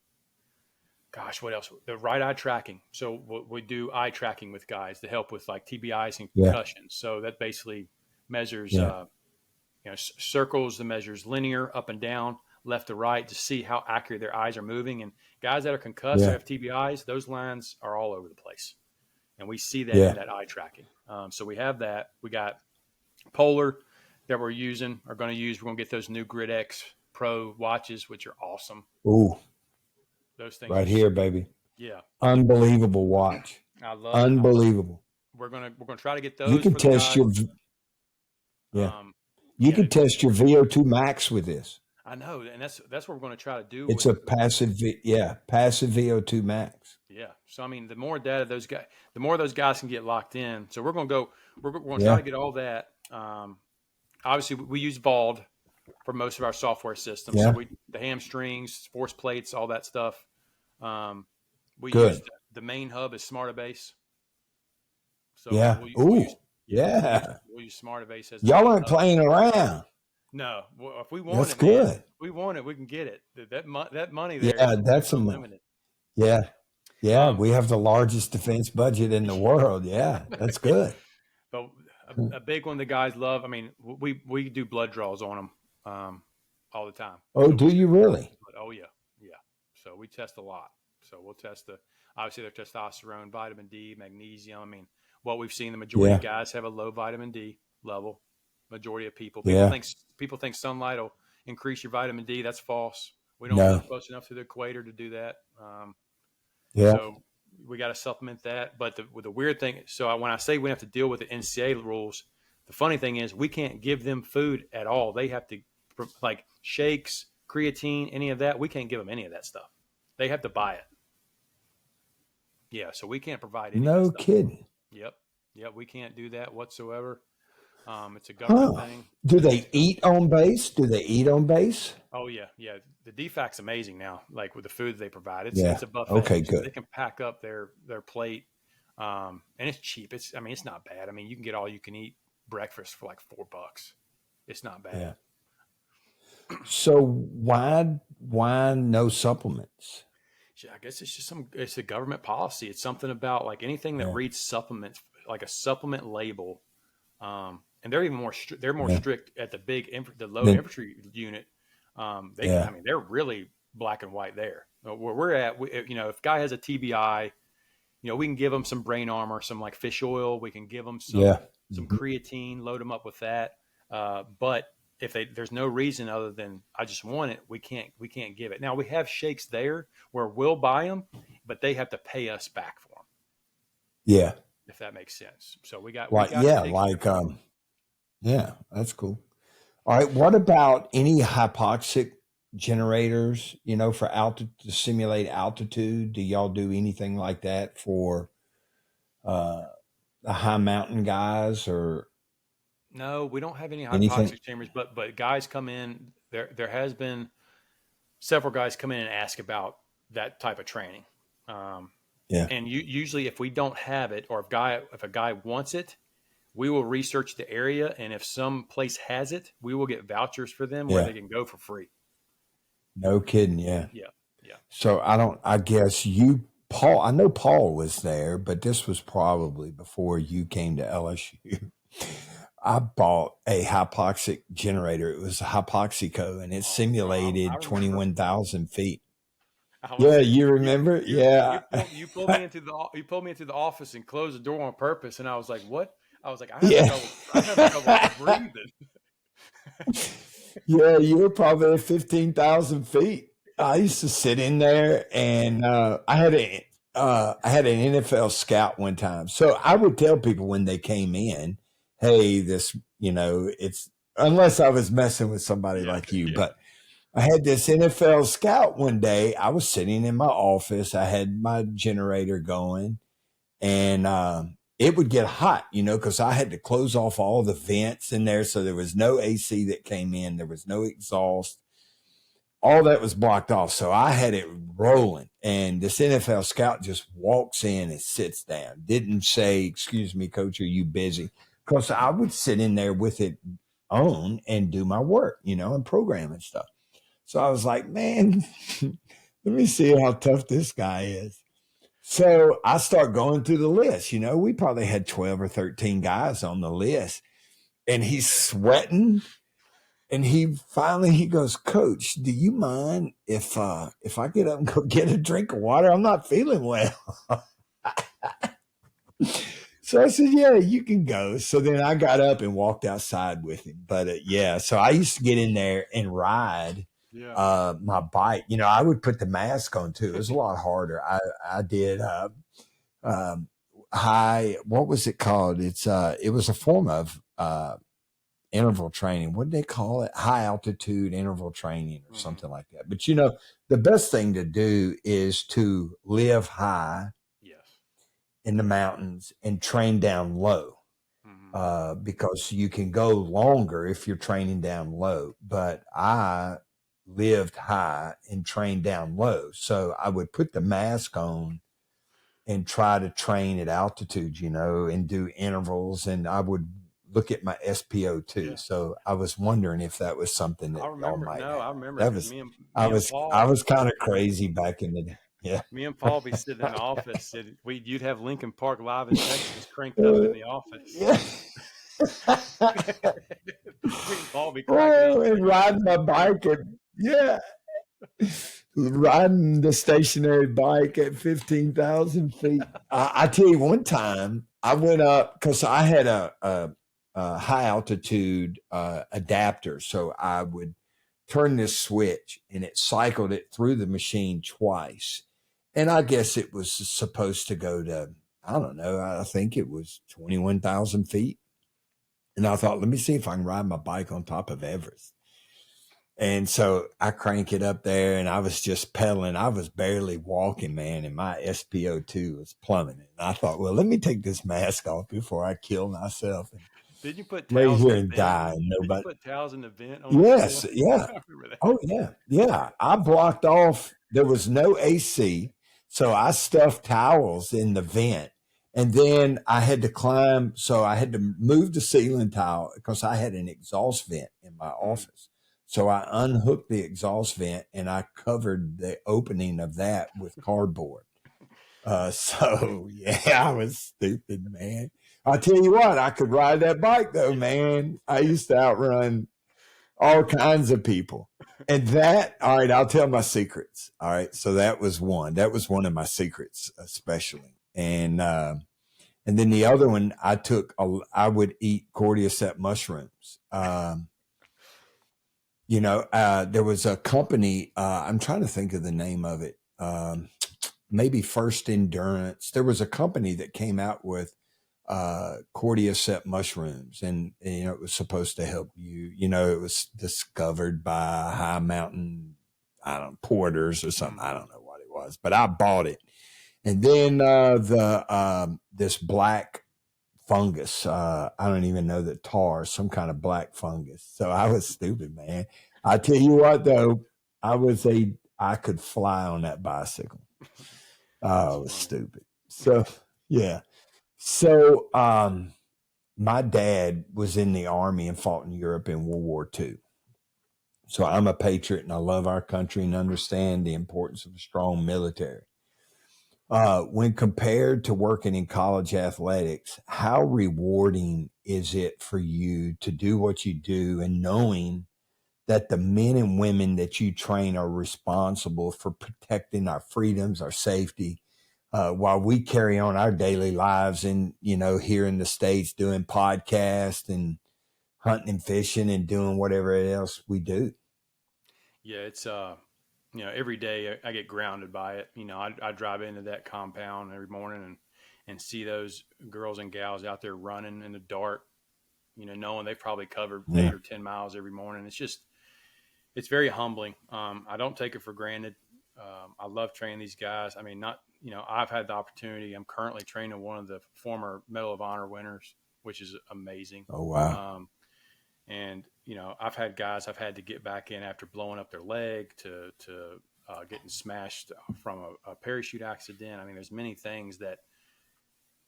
gosh, what else? The right eye tracking. So we do eye tracking with guys to help with like TBIs and Yeah. concussions. So that basically measures, Yeah. circles, that measures linear up and down, left to right, to see how accurate their eyes are moving. And guys that are concussed Yeah. or have TBIs, those lines are all over the place. And we see that Yeah. in that eye tracking. So we have that. We got Polar that we're going to use. We're going to get those new Grid X Pro watches, which are awesome. Ooh, Those things right are here, baby. Yeah. Unbelievable watch. I love Unbelievable. it. We're gonna try to get those. You can for the test guys. your you yeah. can test your VO2 max with this. I know, and that's what we're going to try to do. It's a passive VO2 max. Yeah. So I mean, the more data those guys, the more those guys can get locked in. So we're going to try Yeah. to get all that. Obviously, we use Bald for most of our software systems. Yeah. So the hamstrings, force plates, all that stuff. We Good. use the main hub is Smartabase. So Yeah. Ooh. Yeah. We'll use Smartabase as Y'all aren't playing around. No, well, if we want That's it, man, good. if we want it, we can get it. That money there, Yeah, is that's unlimited. Yeah. Yeah. We have the largest defense budget in the world. Yeah. That's good. But a big one the guys love. I mean, we do blood draws on them all the time. Oh, do you really? Oh yeah. So we test a lot. So we'll test obviously their testosterone, vitamin D, magnesium. I mean, what we've seen, the majority of guys have a low vitamin D level. Majority of people think sunlight will increase your vitamin D. That's false. We don't live close enough to the equator to do that. So we got to supplement that. But the weird thing, so when I say we have to deal with the NCAA rules, the funny thing is we can't give them food at all. They have to, like shakes, creatine, any of that. We can't give them any of that stuff. They have to buy it. Yeah, so we can't provide any of that stuff. Kidding. Yep, we can't do that whatsoever. It's a government thing. Do they eat on base? Oh yeah. The DFAC's amazing now. Like with the food they provide, it's a buffet. Okay, so good. They can pack up their plate, and it's cheap. It's not bad. I mean, you can get all you can eat breakfast for like $4. It's not bad. Yeah. So why no supplements? Yeah, I guess it's a government policy. It's something about like anything that reads supplements, like a supplement label. And they're even more strict at the low infantry unit. I mean, they're really black and white there. Where we're at, if a guy has a TBI, we can give them some brain armor, some like fish oil. We can give them some creatine, load them up with that. But if there's no reason other than I just want it, we can't give it. Now we have shakes there where we'll buy them, but they have to pay us back for them. Yeah. If that makes sense. So we got that's cool. All right. What about any hypoxic generators, for altitude to simulate altitude? Do y'all do anything like that for the high mountain guys or? No, we don't have any hypoxic chambers, but guys come in, there has been several guys come in and ask about that type of training. And usually if we don't have it, or if a guy wants it, we will research the area. And if some place has it, we will get vouchers for them where they can go for free. No kidding. Yeah. Yeah. So I know Paul was there, but this was probably before you came to LSU. I bought a hypoxic generator. It was a Hypoxico and it simulated 21,000 feet. Yeah, you remember? You pulled me into the office and closed the door on purpose, and I was like, "What?" I was like, "I have trouble breathing." Yeah, you were probably at 15,000 feet. I used to sit in there, and I had an NFL scout one time. So I would tell people when they came in, hey, this, it's unless I was messing with somebody like you, but I had this NFL scout one day. I was sitting in my office. I had my generator going, and it would get hot, because I had to close off all the vents in there. So there was no AC that came in. There was no exhaust. All that was blocked off. So I had it rolling. And this NFL scout just walks in and sits down. Didn't say, excuse me, coach, are you busy? Because I would sit in there with it on and do my work, and program and stuff. So I was like, man, let me see how tough this guy is. So I start going through the list. We probably had 12 or 13 guys on the list, and he's sweating. And he goes, Coach, do you mind if I get up and go get a drink of water? I'm not feeling well. So I said, yeah, you can go. So then I got up and walked outside with him. But so I used to get in there and ride my bike. I would put the mask on too. It was a lot harder. I did high, what was it called? It was a form of interval training. What did they call it? High altitude interval training or something like that. But the best thing to do is to live high in the mountains and train down low, because you can go longer if you're training down low. But I lived high and trained down low. So I would put the mask on and try to train at altitude, and do intervals, and I would look at my SPO2. Yeah. So I was wondering if that was something that y'all might have. I remember. That was, I was kind of crazy back in the day. Yeah. Me and Paul be sitting in the office, and you'd have Lincoln Park Live in Texas cranked up in the office. Yeah. Paul be cracking up. And riding my bike, and riding the stationary bike at 15,000 feet. I tell you, one time I went up because I had a high altitude adapter, so I would turn this switch, and it cycled it through the machine twice. And I guess it was supposed to go to, I don't know, I think it was 21,000 feet. And I thought, let me see if I can ride my bike on top of Everest. And so I crank it up there, and I was just pedaling. I was barely walking, man, and my SPO2 was plummeting. And I thought, well, let me take this mask off before I kill myself. And did you put lay towels here in and the die? vent? Nobody. Did you put towels in the vent? On Yes, the yeah. I remember that. Oh, yeah, yeah. I blocked off. There was no AC, so I stuffed towels in the vent. And then I had to climb, so I had to move the ceiling tile because I had an exhaust vent in my office. So I unhooked the exhaust vent, and I covered the opening of that with cardboard. So, yeah, I was stupid, man. I'll tell you what, I could ride that bike, though, man. I used to outrun all kinds of people. And all right, I'll tell my secrets. All right, so that was one. That was one of my secrets, especially. And then the other one, I would eat cordyceps mushrooms. There was a company, I'm trying to think of the name of it, maybe First Endurance. There was a company that came out with cordyceps mushrooms, and it was supposed to help you. It was discovered by high mountain, porters or something. I don't know what it was, but I bought it. And then this black fungus, I don't even know the tar, some kind of black fungus. So I was stupid, man. I tell you what, though, I could fly on that bicycle. I was stupid. So, yeah. So my dad was in the Army and fought in Europe in World War II. So I'm a patriot, and I love our country and understand the importance of a strong military. When compared to working in college athletics, how rewarding is it for you to do what you do and knowing that the men and women that you train are responsible for protecting our freedoms, our safety, while we carry on our daily lives and, here in the States doing podcasts and hunting and fishing and doing whatever else we do? Yeah, it's, every day I get grounded by it. I drive into that compound every morning and see those girls and gals out there running in the dark, knowing they've probably covered Yeah. 8 or 10 miles every morning. It's very humbling. I don't take it for granted. I love training these guys. I mean, I've had the opportunity. I'm currently training one of the former Medal of Honor winners, which is amazing. Oh, wow. And I've had guys I've had to get back in after blowing up their leg to getting smashed from a parachute accident. I mean, there's many things that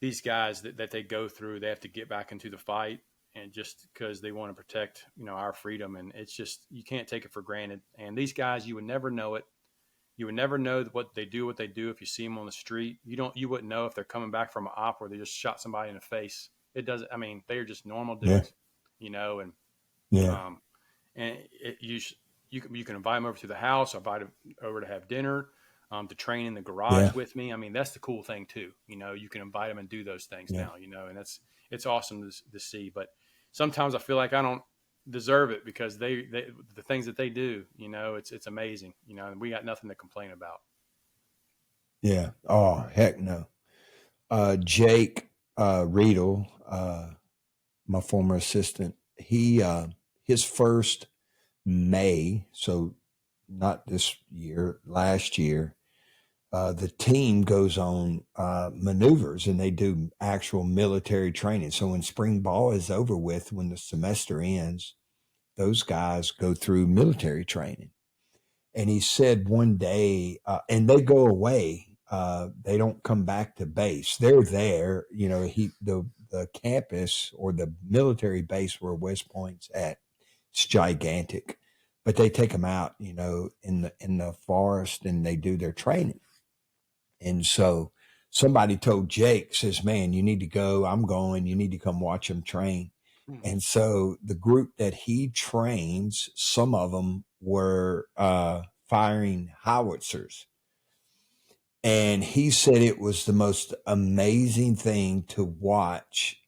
these guys that they go through. They have to get back into the fight, and just because they want to protect, our freedom. And it's just, you can't take it for granted. And these guys, you would never know it. You would never know what they do if you see them on the street. You wouldn't know if they're coming back from an op where they just shot somebody in the face. It doesn't, I mean, they're just normal dudes, and Yeah. And you can invite them over to the house, invite them over to have dinner, to train in the garage with me. I mean, that's the cool thing too. You can invite them and do those things now, and it's awesome to see. But sometimes I feel like I don't deserve it because the things that they do, it's amazing, and we got nothing to complain about. Yeah. Oh, heck no. Jake Riedel, my former assistant, his first May, so not this year, last year, the team goes on maneuvers and they do actual military training. So when spring ball is over with, when the semester ends, those guys go through military training. And he said one day, and they go away. They don't come back to base. They're there. The campus or the military base where West Point's at, it's gigantic. But they take them out, in the forest, and they do their training. And so somebody told Jake, says, "Man, you need to go. I'm going. You need to come watch them train." And so the group that he trains, some of them were firing howitzers. And he said it was the most amazing thing to watch,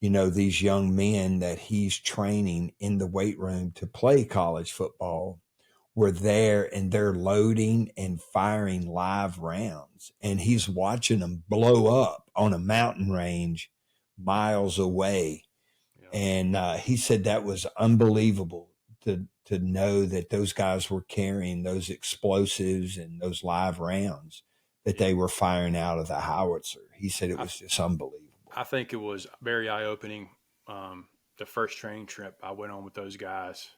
these young men that he's training in the weight room to play college football were there, and they're loading and firing live rounds. And he's watching them blow up on a mountain range miles away. And he said that was unbelievable to know that those guys were carrying those explosives and those live rounds that they were firing out of the howitzer. He said it was just unbelievable. I think it was very eye-opening. The first training trip I went on with those guys,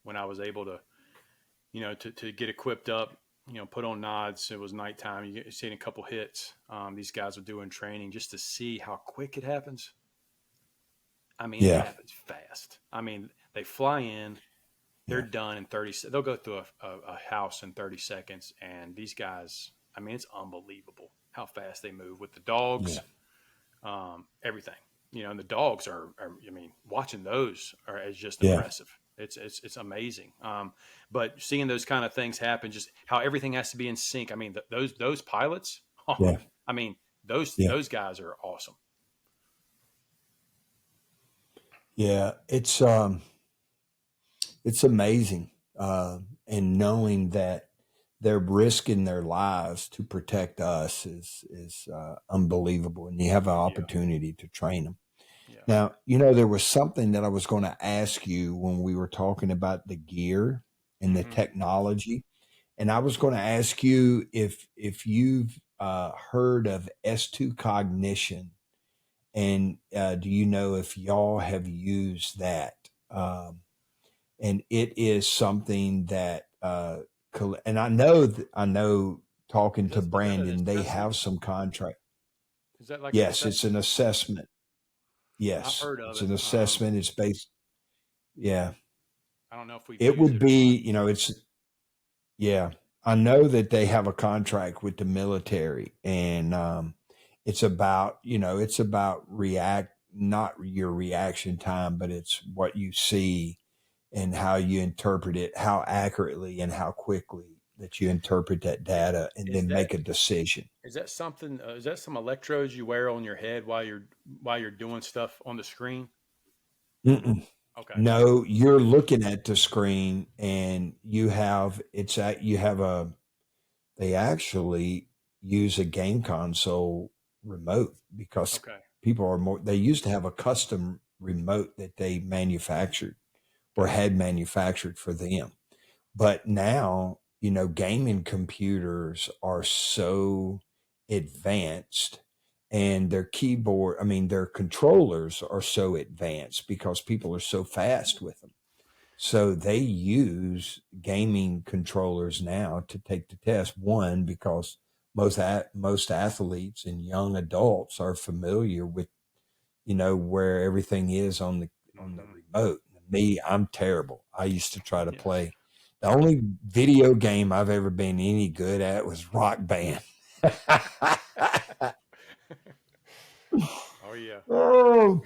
when I was able to, to get equipped up, put on nods. It was nighttime. You seen a couple hits. These guys were doing training just to see how quick it happens. I mean, it happens fast. I mean, they fly in, they're done in 30 they'll go through a house in 30 seconds. And these guys, I mean, it's unbelievable how fast they move with the dogs, everything, and the dogs are I mean, watching those is just impressive. It's amazing. But seeing those kind of things happen, just how everything has to be in sync. I mean, those pilots, I mean, those guys are awesome. Yeah, it's amazing, and knowing that they're risking their lives to protect us is unbelievable. And you have an opportunity to train them. Yeah. Now, there was something that I was going to ask you when we were talking about the gear and the technology, and I was going to ask you if you've heard of S2 Cognition. And do you know if y'all have used that? And it is something that, and I know talking to Brandon, they have some contract. Is that like? Yes, it's an assessment. Yes, I've heard of it's it. an assessment. It's based. Yeah, I don't know if we. It would be, I know that they have a contract with the military, and it's about not your reaction time, but it's what you see and how you interpret it, how accurately and how quickly that you interpret that data and then make a decision. Is that something? Is that some electrodes you wear on your head while you're doing stuff on the screen? Mm-mm. Okay. No, you're looking at the screen, and they actually use a game console remote because people they used to have a custom remote that they manufactured or had manufactured for them. But now, gaming computers are so advanced, and their controllers are so advanced because people are so fast with them. So they use gaming controllers now to take the test. One, because most athletes and young adults are familiar with, where everything is on the remote. Me, I'm terrible. I used to try to Yeah. play. The only video game I've ever been any good at was Rock Band. Oh yeah. Oh,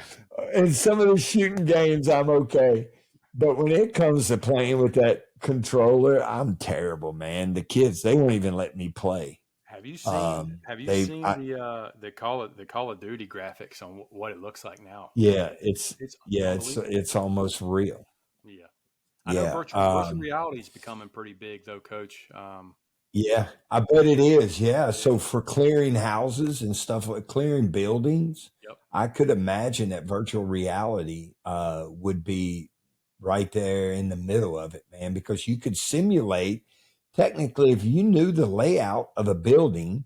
and some of the shooting games I'm okay. But when it comes to playing with that controller, I'm terrible, man. The kids, they won't even let me play. Have you seen They the Call of Duty graphics on what it looks like now? Yeah, It's unbelievable. it's almost real. Yeah. I know Yeah. virtual reality is becoming pretty big though, Coach. Yeah, I bet it is. Yeah. So for clearing houses and stuff like clearing buildings, Yep. I could imagine that virtual reality would be right there in the middle of it, man, because you could simulate technically if you knew the layout of a building,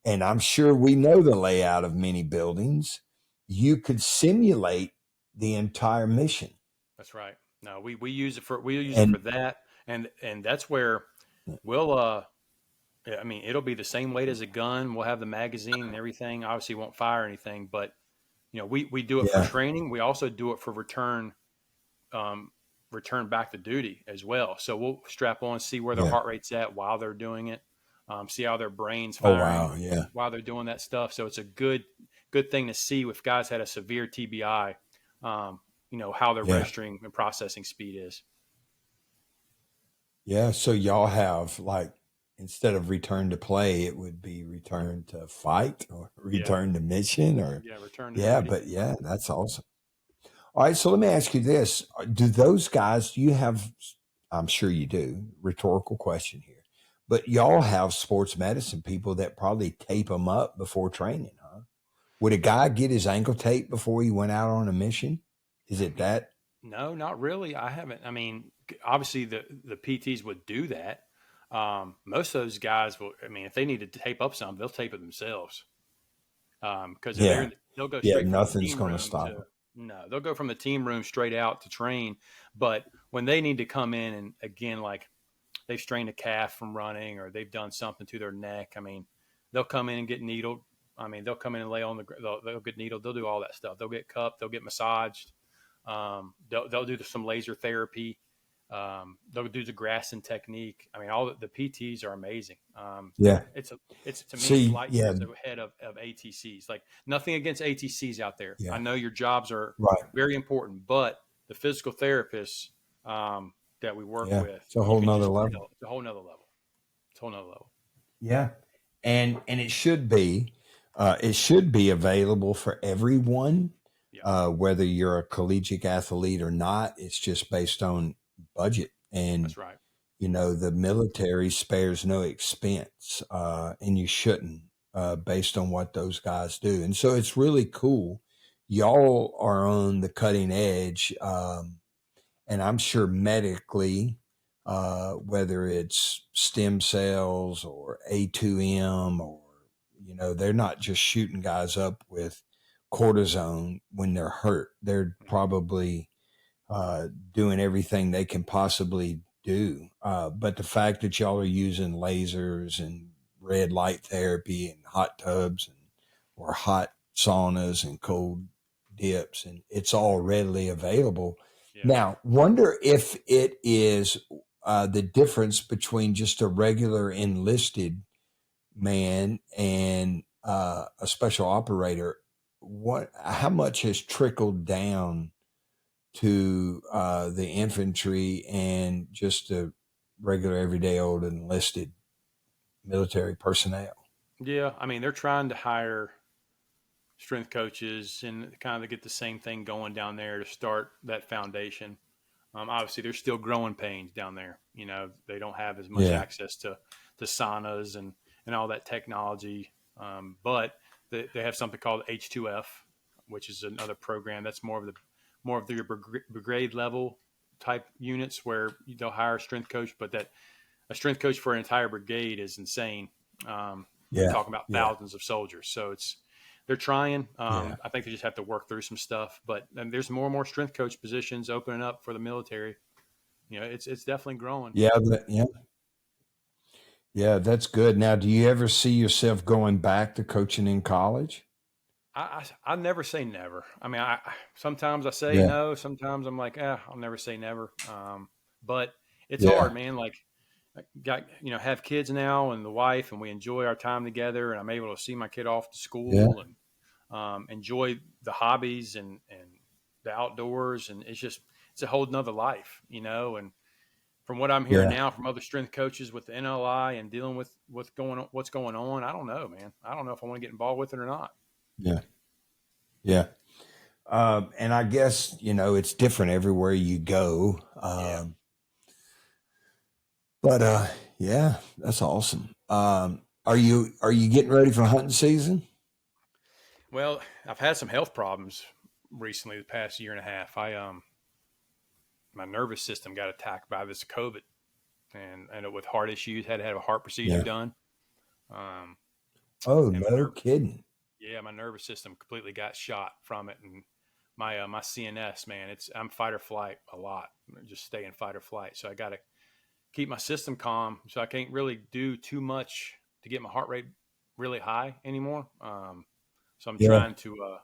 and I'm sure we know the layout of many buildings, you could simulate the entire mission. That's right. No, we use it for And that, and that's where we'll yeah, I mean, it'll be the same weight as a gun. We'll have the magazine and everything. Obviously, won't fire anything, but we do it for yeah, training. We also do it for return back to duty as well. So we'll strap on, see where their yeah. heart rate's at while they're doing it, see how their brain's Oh firing wow, yeah. while they're doing that stuff. So it's a good thing to see if guys had a severe TBI, how their Yeah. registering and processing speed is. Yeah, so y'all have like instead of return to play, it would be return to fight or Yeah, return to mission or yeah, return to yeah, duty. but yeah, that's awesome. All right, so let me ask you this. Do those guys, do you have, I'm sure you do, rhetorical question here, but y'all have sports medicine people that probably tape them up before training, huh? Would a guy get his ankle taped before he went out on a mission? Is it that? No, not really. I haven't. I mean, obviously the PTs would do that. Most of those guys will. I mean, if they need to tape up something, they'll tape it themselves. Because Yeah. they'll go Yeah, straight from the nothing's team going to room stop to them. no, they'll go from the team room straight out to train. But when they need to come in and again, like they've strained a calf from running or they've done something to their neck, I mean, they'll come in and get needled. I mean, they'll come in and lay on they'll get needled. They'll do all that stuff. They'll get cupped. They'll get massaged. They'll do some laser therapy. They'll do the grassing technique. I mean, all the PTs are amazing. Yeah. It's to me, it's See, light yeah, years ahead of ATCs. Like nothing against ATCs out there. I yeah, know your jobs are right. very important, but the physical therapists that we work Yeah. with, It's a you whole can nother just level. tell it's a whole nother level. It's a whole nother level. Yeah. And it should be available for everyone, Yeah, whether you're a collegiate athlete or not. It's just based on budget. And, that's right. the military spares no expense, and you shouldn't, based on what those guys do. And so it's really cool. Y'all are on the cutting edge. And I'm sure medically, whether it's stem cells or A2M or, they're not just shooting guys up with cortisone when they're hurt. They're probably doing everything they can possibly do. But the fact that y'all are using lasers and red light therapy and hot tubs or hot saunas and cold dips, and it's all readily available. Yeah. Now, wonder if it is the difference between just a regular enlisted man and a special operator. How much has trickled down to the infantry and just the regular everyday old enlisted military personnel? Yeah, I mean, they're trying to hire strength coaches and kind of get the same thing going down there to start that foundation. Obviously, there's still growing pains down there. They don't have as much Yeah, access to saunas and all that technology, but they have something called H2F, which is another program that's more of more of your brigade level type units where they'll hire a strength coach, but that a strength coach for an entire brigade is insane. You're talking about thousands of soldiers. So they're trying. I think they just have to work through some stuff, but there's more and more strength coach positions opening up for the military. It's definitely growing. Yeah, that's good. Now, do you ever see yourself going back to coaching in college? I never say never. I mean, sometimes I say no. Sometimes I'm like, I'll never say never. But it's hard, man. Like, I got have kids now and the wife, and we enjoy our time together. And I'm able to see my kid off to school and enjoy the hobbies and the outdoors. And it's a whole nother life, And from what I'm hearing now from other strength coaches with the NLI and dealing with what's going on, I don't know, man. I don't know if I want to get involved with it or not. Yeah. And I guess, it's different everywhere you go. But that's awesome. Are you getting ready for hunting season? Well, I've had some health problems recently the past year and a half. My nervous system got attacked by this COVID and with heart issues, had to have a heart procedure done. No kidding. Yeah, my nervous system completely got shot from it, and my CNS, man, I'm fight or flight a lot. Just stay in fight or flight. So I got to keep my system calm. So I can't really do too much to get my heart rate really high anymore. So I'm trying to.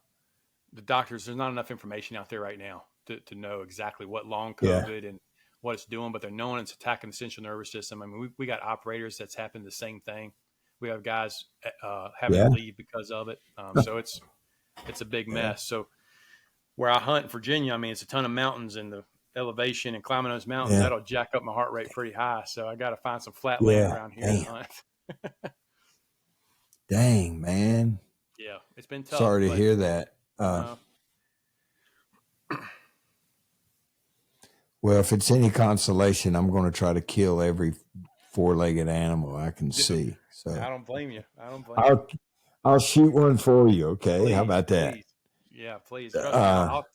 The doctors, there's not enough information out there right now to know exactly what long COVID and what it's doing, but they're knowing it's attacking the central nervous system. I mean, we got operators that's happened the same thing. We have guys having to leave because of it. So it's a big mess. So where I hunt in Virginia, I mean, it's a ton of mountains, and the elevation and climbing those mountains, that'll jack up my heart rate pretty high. So I got to find some flat land around here to hunt. Dang, man. Yeah, it's been tough. Sorry to hear that. Well, if it's any consolation, I'm going to try to kill every four-legged animal I can see. So I don't blame you. I'll shoot one for you. Okay. Please, how about that? Please. Yeah, please. I'll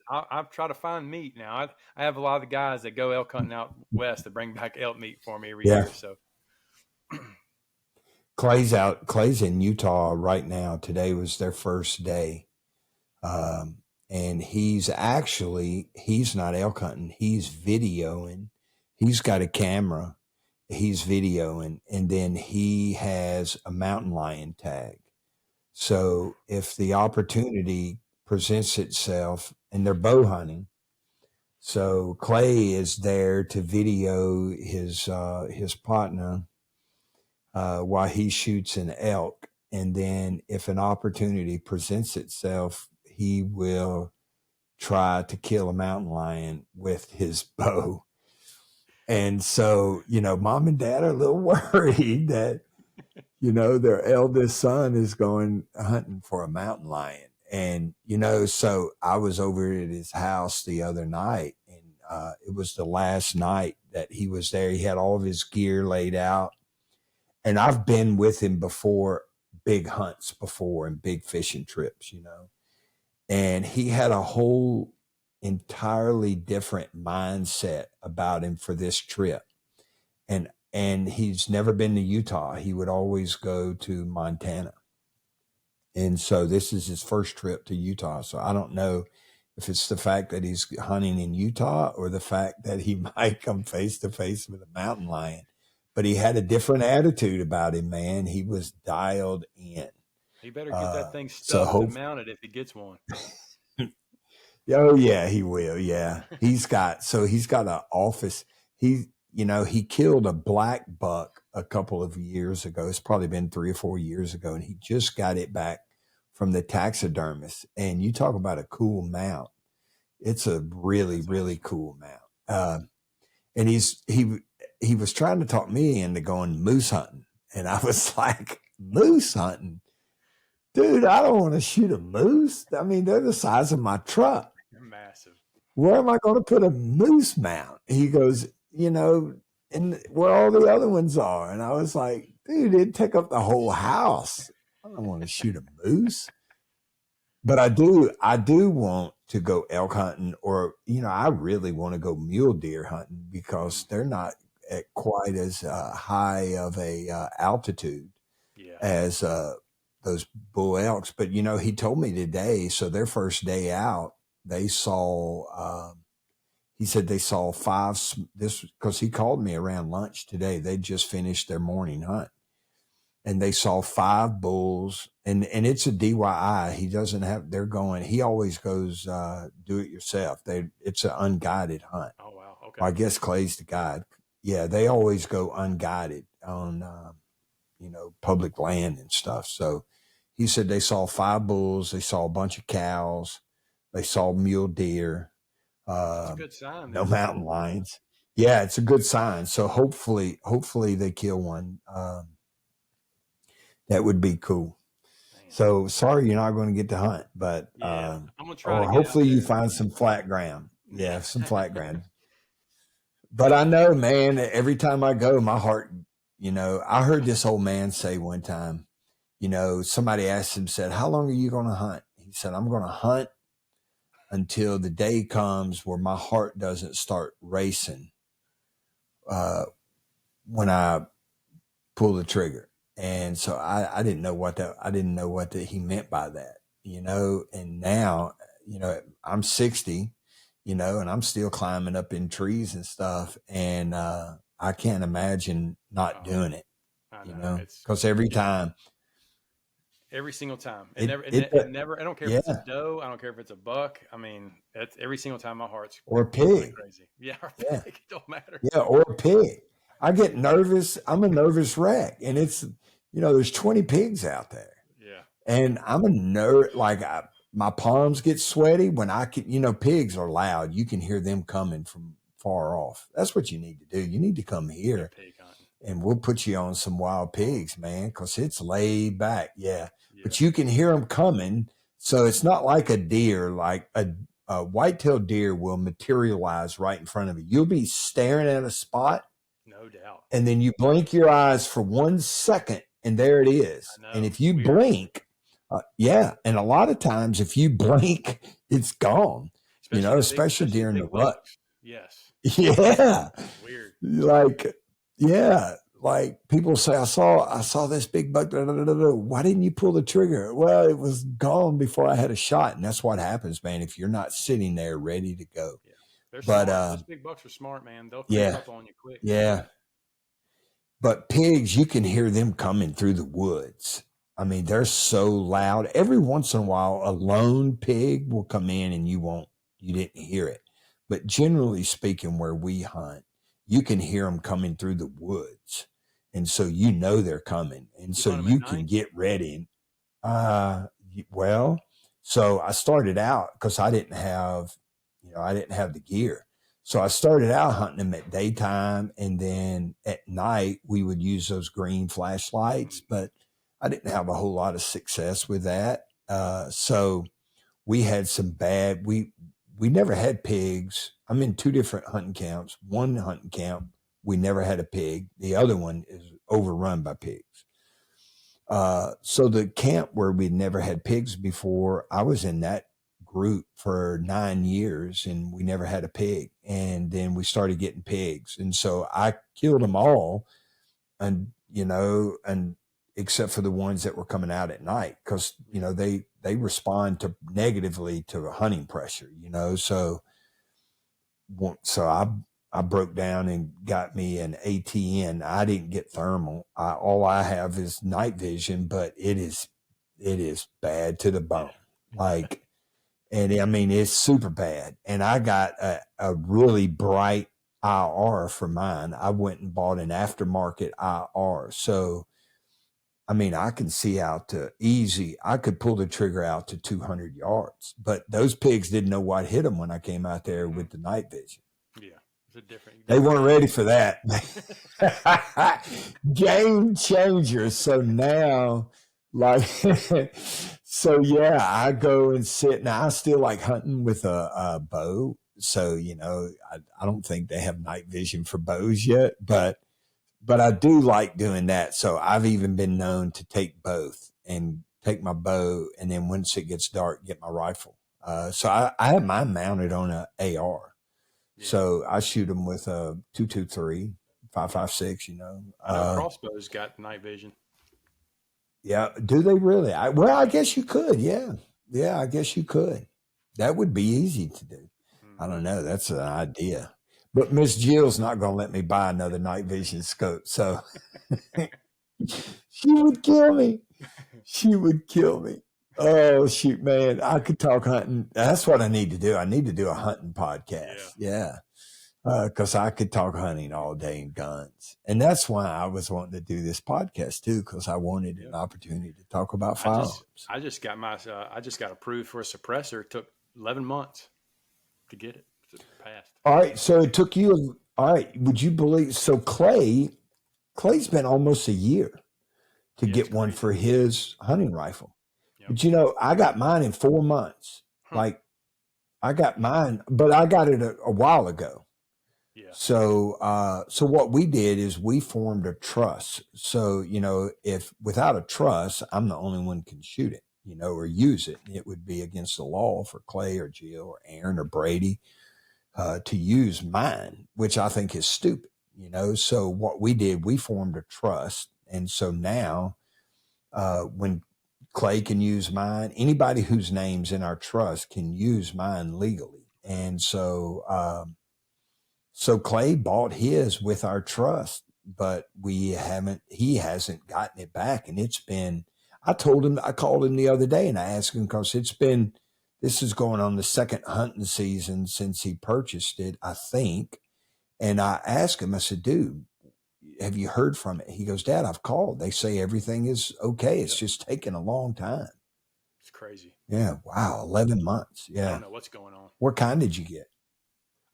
try to find meat now. I have a lot of the guys that go elk hunting out west that bring back elk meat for me every year. So Clay's in Utah right now. Today was their first day. And he's not elk hunting. He's videoing. He's got a camera. He's videoing. And then he has a mountain lion tag. So if the opportunity presents itself, and they're bow hunting, so Clay is there to video his partner while he shoots an elk. And then if an opportunity presents itself, he will try to kill a mountain lion with his bow. And so, mom and dad are a little worried that, their eldest son is going hunting for a mountain lion. And, so I was over at his house the other night, and it was the last night that he was there. He had all of his gear laid out. And I've been with him before, big hunts before and big fishing trips, And he had a whole entirely different mindset about him for this trip. And he's never been to Utah. He would always go to Montana. And so this is his first trip to Utah. So I don't know if it's the fact that he's hunting in Utah or the fact that he might come face to face with a mountain lion. But he had a different attitude about him, man. He was dialed in. He better get that thing stuffed and mounted if he gets one. Oh yeah, he will. Yeah. He's got an office. He killed a black buck a couple of years ago. It's probably been 3 or 4 years ago. And he just got it back from the taxidermist. And you talk about a cool mount. It's a really, really cool mount. And he was trying to talk me into going moose hunting. And I was like, moose hunting? Dude, I don't want to shoot a moose. I mean, they're the size of my truck. They're massive. Where am I going to put a moose mount? He goes, and where all the other ones are. And I was like, dude, it'd take up the whole house. I don't want to shoot a moose. but I do want to go elk hunting, or I really want to go mule deer hunting because they're not at quite as high of a altitude Yeah. as those bull elks. But he told me today. So their first day out, they saw. He said they saw this because he called me around lunch today. They just finished their morning hunt, and they saw 5 bulls, and it's a DYI. He doesn't have. They're going. He always goes do it yourself. It's an unguided hunt. Oh wow. Okay. Well, I guess Clay's the guide. Yeah, they always go unguided on public land and stuff. So he said they saw 5 bulls. They saw a bunch of cows. They saw mule deer. That's a good sign. No mountain lions. Yeah, it's a good sign. So hopefully they kill one. That would be cool. Man. So sorry you're not going to get to hunt, but I'm gonna try. or hopefully you find some flat ground. Yeah, some flat ground. But I know, man, every time I go, my heart, I heard this old man say one time, somebody asked him, said, "How long are you going to hunt?" He said, "I'm going to hunt until the day comes where my heart doesn't start racing when I pull the trigger." And so I didn't know what he meant by that, and now, I'm 60, and I'm still climbing up in trees and stuff. And I can't imagine not doing it, I know. because every single time. It Never. I don't care if it's a doe. I don't care if it's a buck. I mean, that's every single time my heart's or a pig. Crazy. Yeah, or a pig. It don't matter. Yeah, or a pig. I get nervous. I'm a nervous wreck, and it's there's 20 pigs out there. Yeah, and I'm a my palms get sweaty when I can. Pigs are loud. You can hear them coming from far off. That's what you need to do. You need to come here, pig hunting. and we'll put you on some wild pigs, man, because it's laid back. Yeah. But you can hear them coming. So it's not like a deer, like a white-tailed deer will materialize right in front of you. You'll be staring at a spot. No doubt. And then you blink your eyes for 1 second, and there it is. And if you blink, and a lot of times if you blink, it's gone, especially during the rut. Yes. Yeah. Weird. Like people say, I saw this big buck. Why didn't you pull the trigger? Well, it was gone before I had a shot. And that's what happens, man, if you're not sitting there ready to go. Yeah. They're smart. Those big bucks are smart, man. They'll creep up on you quick. Yeah. But pigs, you can hear them coming through the woods. I mean, they're so loud. Every once in a while, a lone pig will come in and you didn't hear it. But generally speaking, where we hunt, you can hear them coming through the woods. And so they're coming. And so you can get ready. So I started out because I didn't have the gear. So I started out hunting them at daytime, and then at night we would use those green flashlights, but I didn't have a whole lot of success with that. So we had some we never had pigs. I'm in 2 different hunting camps. One hunting camp, we never had a pig. The other one is overrun by pigs. So the camp where we'd never had pigs before, I was in that group for 9 years, and we never had a pig. And then we started getting pigs. And so I killed them all, and except for the ones that were coming out at night, because, they respond negatively to hunting pressure, so I broke down and got me an ATN. I didn't get thermal. All I have is night vision, but it is bad to the bone. And I mean, it's super bad. And I got a really bright IR for mine. I went and bought an aftermarket IR. So, I mean, I can see out to I could pull the trigger out to 200 yards, but those pigs didn't know what hit them when I came out there with the night vision. Yeah. They weren't ready for that. Game changer. So now, I go and sit. Now I still like hunting with a bow. So, I don't think they have night vision for bows yet, but I do like doing that. So I've even been known to take both and take my bow, and then once it gets dark, get my rifle. So I have mine mounted on a AR. Yeah. So I shoot them with a 223, 5.56. I know crossbows got night vision. Yeah, do they really? I guess you could. Yeah, I guess you could. That would be easy to do. I don't know. That's an idea. But Miss Jill's not going to let me buy another night vision scope. So she would kill me. She would kill me. Oh, shoot, man. I could talk hunting. That's what I need to do. I need to do a hunting podcast. Yeah. Because I could talk hunting all day and guns. And that's why I was wanting to do this podcast, too, because I wanted an opportunity to talk about firearms. I just got approved for a suppressor. It took 11 months to get it. It passed. All right. So it took you. All right. Would you believe? So Clay's been almost a year to get one for his hunting rifle. Yep. But, I got mine in 4 months. Like, I got mine, but I got it a while ago. Yeah. So what we did is we formed a truss. So, if without a truss, I'm the only one can shoot it, or use it. It would be against the law for Clay or Jill or Aaron or Brady to use mine, which I think is stupid, So what we did, we formed a truss. And so now when Clay can use mine, anybody whose name's in our trust can use mine legally. And so Clay bought his with our trust, but he hasn't gotten it back. And I called him the other day and I asked him, because this is going on the second hunting season since he purchased it, I think. And I asked him, I said, dude, have you heard from it? He goes, Dad, I've called. They say everything is okay. It's just taking a long time. It's crazy. Yeah. Wow. 11 months. Yeah. I don't know what's going on. What kind did you get?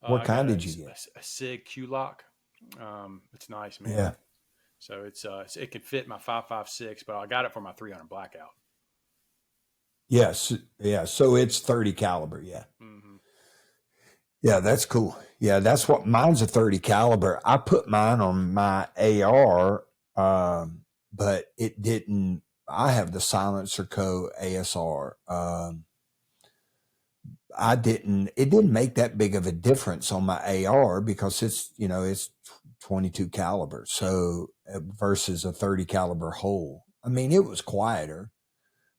What kind did you get? A SIG Q-Lock. It's nice, man. Yeah. So it can fit my 5.56, but I got it for my 300 blackout. Yes. Yeah. So it's 30 caliber. Yeah. Mm-hmm. Yeah. That's cool. Yeah. That's what mine's a 30 caliber. I put mine on my AR, but it didn't. I have the Silencer Co. ASR. It didn't make that big of a difference on my AR because it's 22 caliber. So versus a 30 caliber hole. I mean, it was quieter.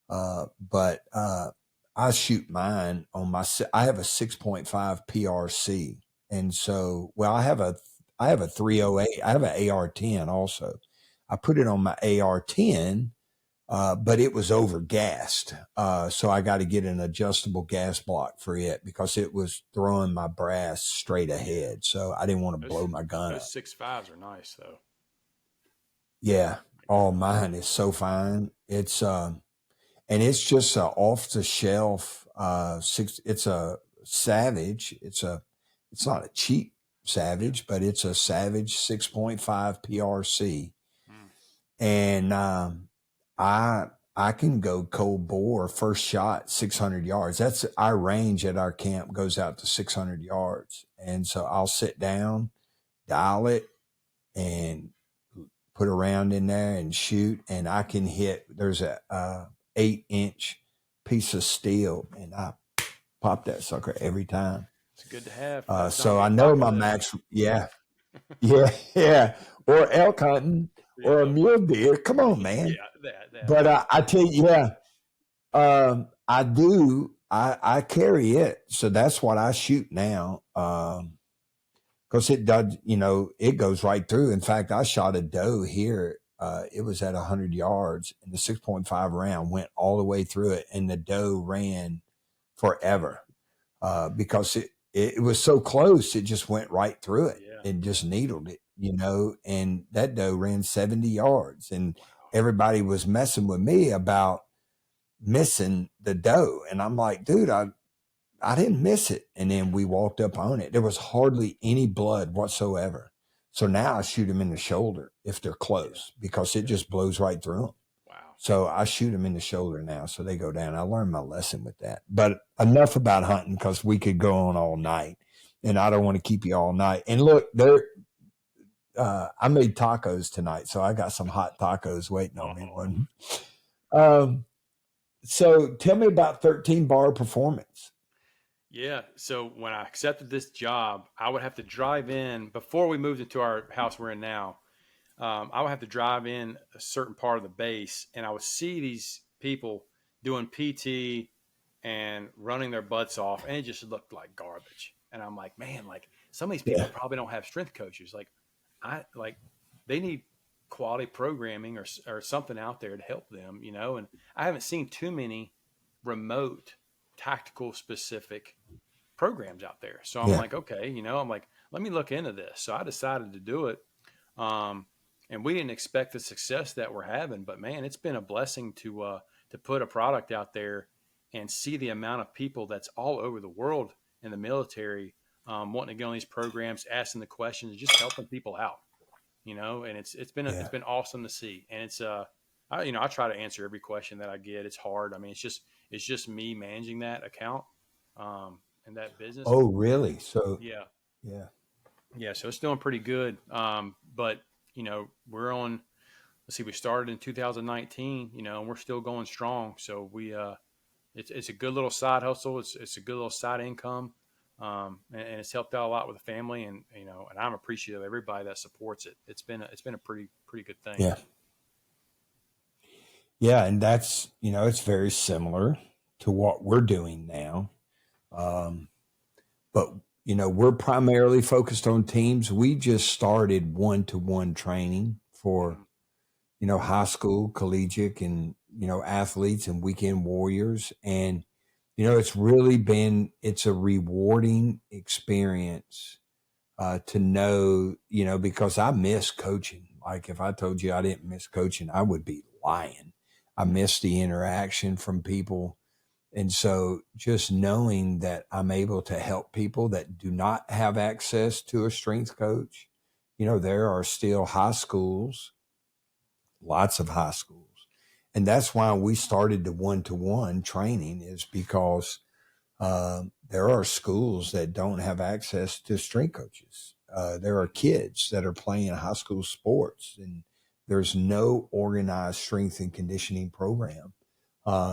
But I shoot mine on I have a 6.5 PRC. And so, I have a 308. I have an AR-10 also. I put it on my AR-10, but it was over gassed. So I got to get an adjustable gas block for it because it was throwing my brass straight ahead. So I didn't want to blow my gun up. Those 6.5s are nice though. Yeah. Oh, mine is so fine. It's, and it's just a off the shelf, it's a Savage. It's not a cheap Savage, but it's a Savage 6.5 PRC. And, I can go cold bore first shot 600 yards. That's our range at our camp goes out to 600 yards. And so I'll sit down, dial it, and put a round in there and shoot. And I can hit, there's a 8-inch piece of steel, and I pop that sucker every time. It's good to have. So I know my max. Yeah. Or elk hunting. Or a mule deer. Come on, man. Yeah, that. But I tell you, I do. I carry it, so that's what I shoot now. Because it does, it goes right through. In fact, I shot a doe here. It was at 100 yards, and the 6.5 round went all the way through it, and the doe ran forever because it was so close. It just went right through it and just needled it. And that doe ran 70 yards, and everybody was messing with me about missing the doe. And I'm like, dude, I didn't miss it. And then we walked up on it. There was hardly any blood whatsoever. So now I shoot them in the shoulder if they're close because it just blows right through them. Wow. So I shoot them in the shoulder now. So they go down. I learned my lesson with that, but enough about hunting because we could go on all night, and I don't want to keep you all night. And look, I made tacos tonight, so I got some hot tacos waiting on me. So tell me about 13 bar performance. Yeah. So when I accepted this job, I would have to drive in before we moved into our house we're in now. I would have to drive in a certain part of the base, and I would see these people doing PT and running their butts off, and it just looked like garbage. And I'm like, man, like some of these people Yeah. probably don't have strength coaches. They need quality programming or something out there to help them, you know. And I haven't seen too many remote tactical specific programs out there. So I'm Yeah. like, okay, you know, I'm like, let me look into this. So I decided to do it. And we didn't expect the success that we're having, but man, it's been a blessing to put a product out there and see the amount of people that's all over the world in the military wanting to get on these programs, asking the questions, just helping people out, you know. And it's been awesome to see. And it's I try to answer every question that I get. It's hard. I mean, it's just me managing that account and that business. Oh, really? So Yeah. yeah. So it's doing pretty good. But you know, we're on. Let's see, we started in 2019. You know, and we're still going strong. So it's a good little side hustle. It's a good little side income, and it's helped out a lot with the family. And you know, and I'm appreciative of everybody that supports it. It's been a pretty good thing. Yeah. Yeah, and that's, you know, it's very similar to what we're doing now. But, you know, we're primarily focused on teams. We just started one-to-one training for, you know, high school, collegiate, and, you know, athletes and weekend warriors. And, you know, it's a rewarding experience to know, you know, because I miss coaching. Like if I told you I didn't miss coaching, I would be lying. I miss the interaction from people. And so just knowing that I'm able to help people that do not have access to a strength coach, you know, there are still high schools, lots of high schools. And that's why we started the one-to-one training, is because there are schools that don't have access to strength coaches. There are kids that are playing high school sports, and there's no organized strength and conditioning program.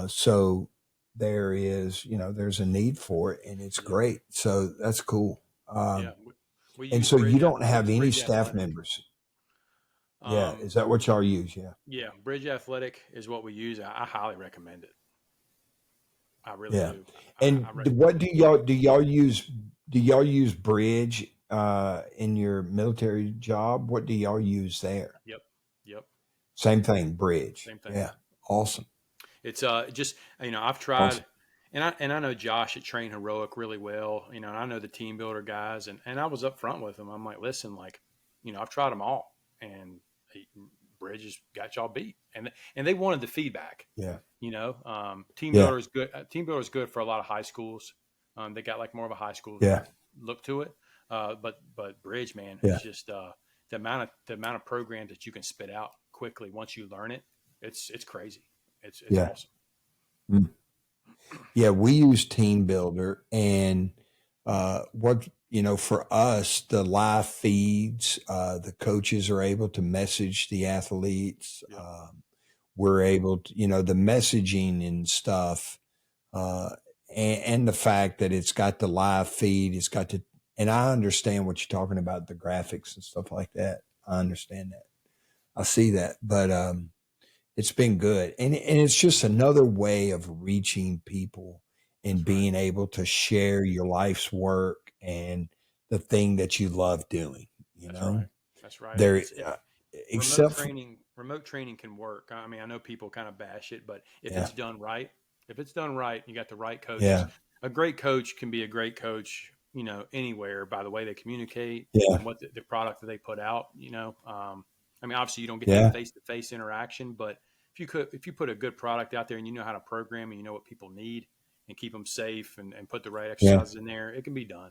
So there's a need for it, and it's great. So that's cool. And so you don't have any staff members. Yeah. Is that what y'all use? Yeah. Yeah. Bridge Athletic is what we use. I highly recommend it. I really do. And what do y'all use? Do y'all use Bridge in your military job? What do y'all use there? Yep. Same thing, Bridge. Same thing. Yeah. Awesome. It's just, you know, I've tried, awesome. and I know Josh at Train Heroic really well, you know, and I know the team builder guys, and I was up front with them. I'm like, listen, like, you know, I've tried them all, and Bridge has got y'all beat, and they wanted the feedback. Yeah. You know, team builder is good. Team builder is good for a lot of high schools. They got like more of a high school look to it. But Bridge, man, it's just the amount of programs that you can spit out quickly once you learn it. It's crazy. It's awesome. Mm. Yeah, we use Team Builder, and for us, the live feeds, the coaches are able to message the athletes. Yeah. We're able to, the messaging and stuff, and the fact that it's got the live feed, and I understand what you're talking about, the graphics and stuff like that. I understand that. I see that, but it's been good. And it's just another way of reaching people and being able to share your life's work and the thing that you love doing, That's right. There, remote training can work. I mean, I know people kind of bash it, but if it's done right, you got the right coaches. Yeah. A great coach can be a great coach, anywhere by the way they communicate and what the product that they put out, I mean, obviously you don't get that face-to-face interaction, but if you put a good product out there and you know how to program and you know what people need and keep them safe and put the right exercises in there, it can be done.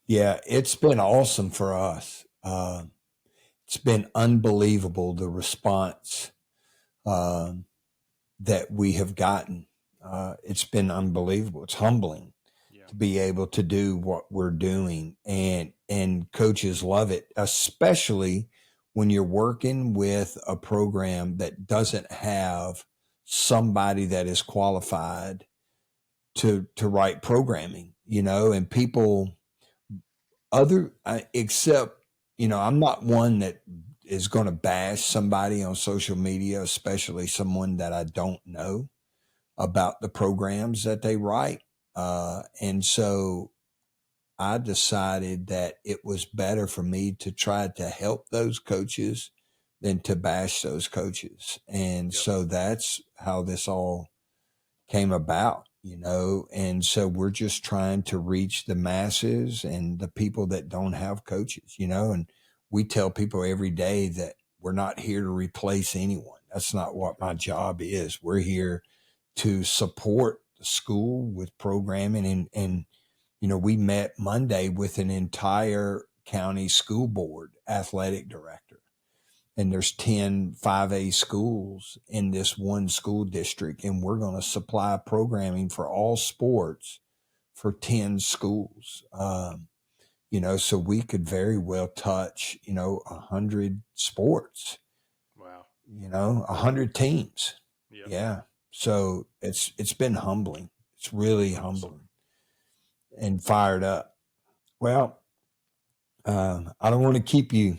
Yeah, it's been awesome for us. It's been unbelievable, the response that we have gotten. It's been unbelievable. It's humbling to be able to do what we're doing, and coaches love it, especially when you're working with a program that doesn't have somebody that is qualified to write programming, and people except, I'm not one that is going to bash somebody on social media, especially someone that I don't know about the programs that they write. And so I decided that it was better for me to try to help those coaches than to bash those coaches. And so that's how this all came about, and so we're just trying to reach the masses and the people that don't have coaches, and we tell people every day that we're not here to replace anyone. That's not what my job is. We're here to support the school with programming. And we met Monday with an entire county school board athletic director. And there's 10 5A schools in this one school district, and we're going to supply programming for all sports for 10 schools. So we could very well touch, 100 sports. Wow. 100 teams. Yep. Yeah. So it's been humbling. It's really humbling and fired up. Well, I don't want to keep you.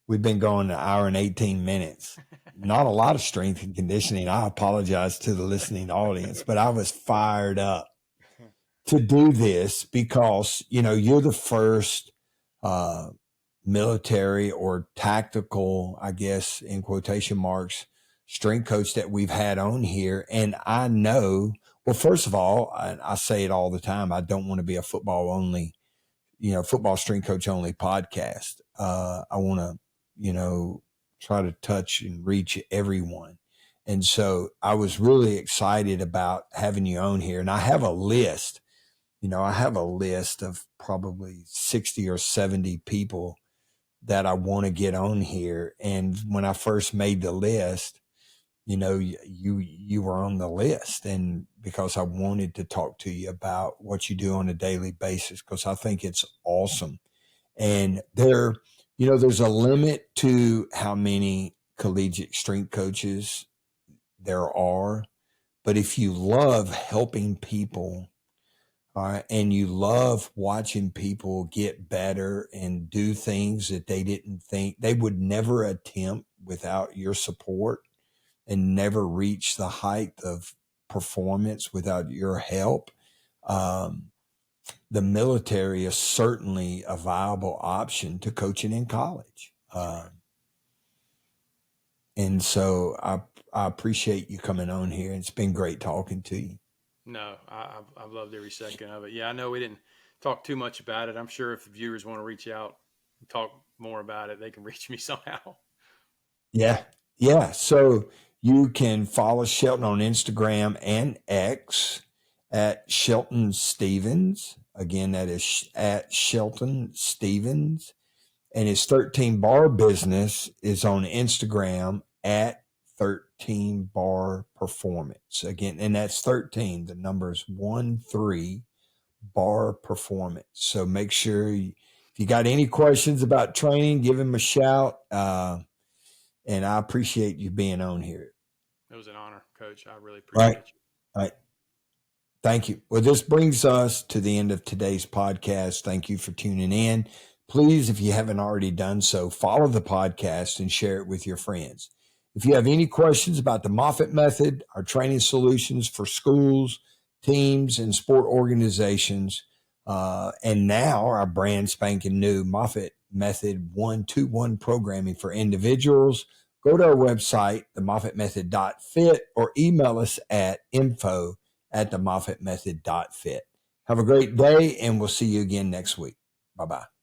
We've been going an hour and 18 minutes. Not a lot of strength and conditioning. I apologize to the listening audience, but I was fired up to do this because, you're the first military or tactical, I guess, in quotation marks, strength coach that we've had on here. And I know, well, first of all, I say it all the time, I don't want to be a football strength coach only podcast. I want to, try to touch and reach everyone. And so I was really excited about having you on here. And I have a list, of probably 60 or 70 people that I want to get on here. And when I first made the list, you were on the list, and because I wanted to talk to you about what you do on a daily basis, because I think it's awesome. And there's a limit to how many collegiate strength coaches there are. But if you love helping people, and you love watching people get better and do things that they didn't think they would never attempt without your support, and never reach the height of performance without your help, the military is certainly a viable option to coaching in college. And so I appreciate you coming on here. It's been great talking to you. No, I've loved every second of it. Yeah, I know we didn't talk too much about it. I'm sure if viewers want to reach out and talk more about it, they can reach me somehow. Yeah. So you can follow Shelton on Instagram and X at Shelton Stevens. Again, that is at Shelton Stevens. And his 13 Bar business is on Instagram at 13 Bar Performance. Again, and that's 13. The number is 13 Bar Performance. So make sure if you got any questions about training, give him a shout. And I appreciate you being on here. It was an honor, Coach. I really appreciate you. All right. Thank you. Well, this brings us to the end of today's podcast. Thank you for tuning in. Please, if you haven't already done so, follow the podcast and share it with your friends. If you have any questions about the Moffitt method, our training solutions for schools, teams, and sport organizations, and now our brand spanking new Moffitt Method 1-2-1 programming for individuals, go to our website, themoffittmethod.fit, or email us at info@themoffittmethod.fit. Have a great day, and we'll see you again next week. Bye-bye.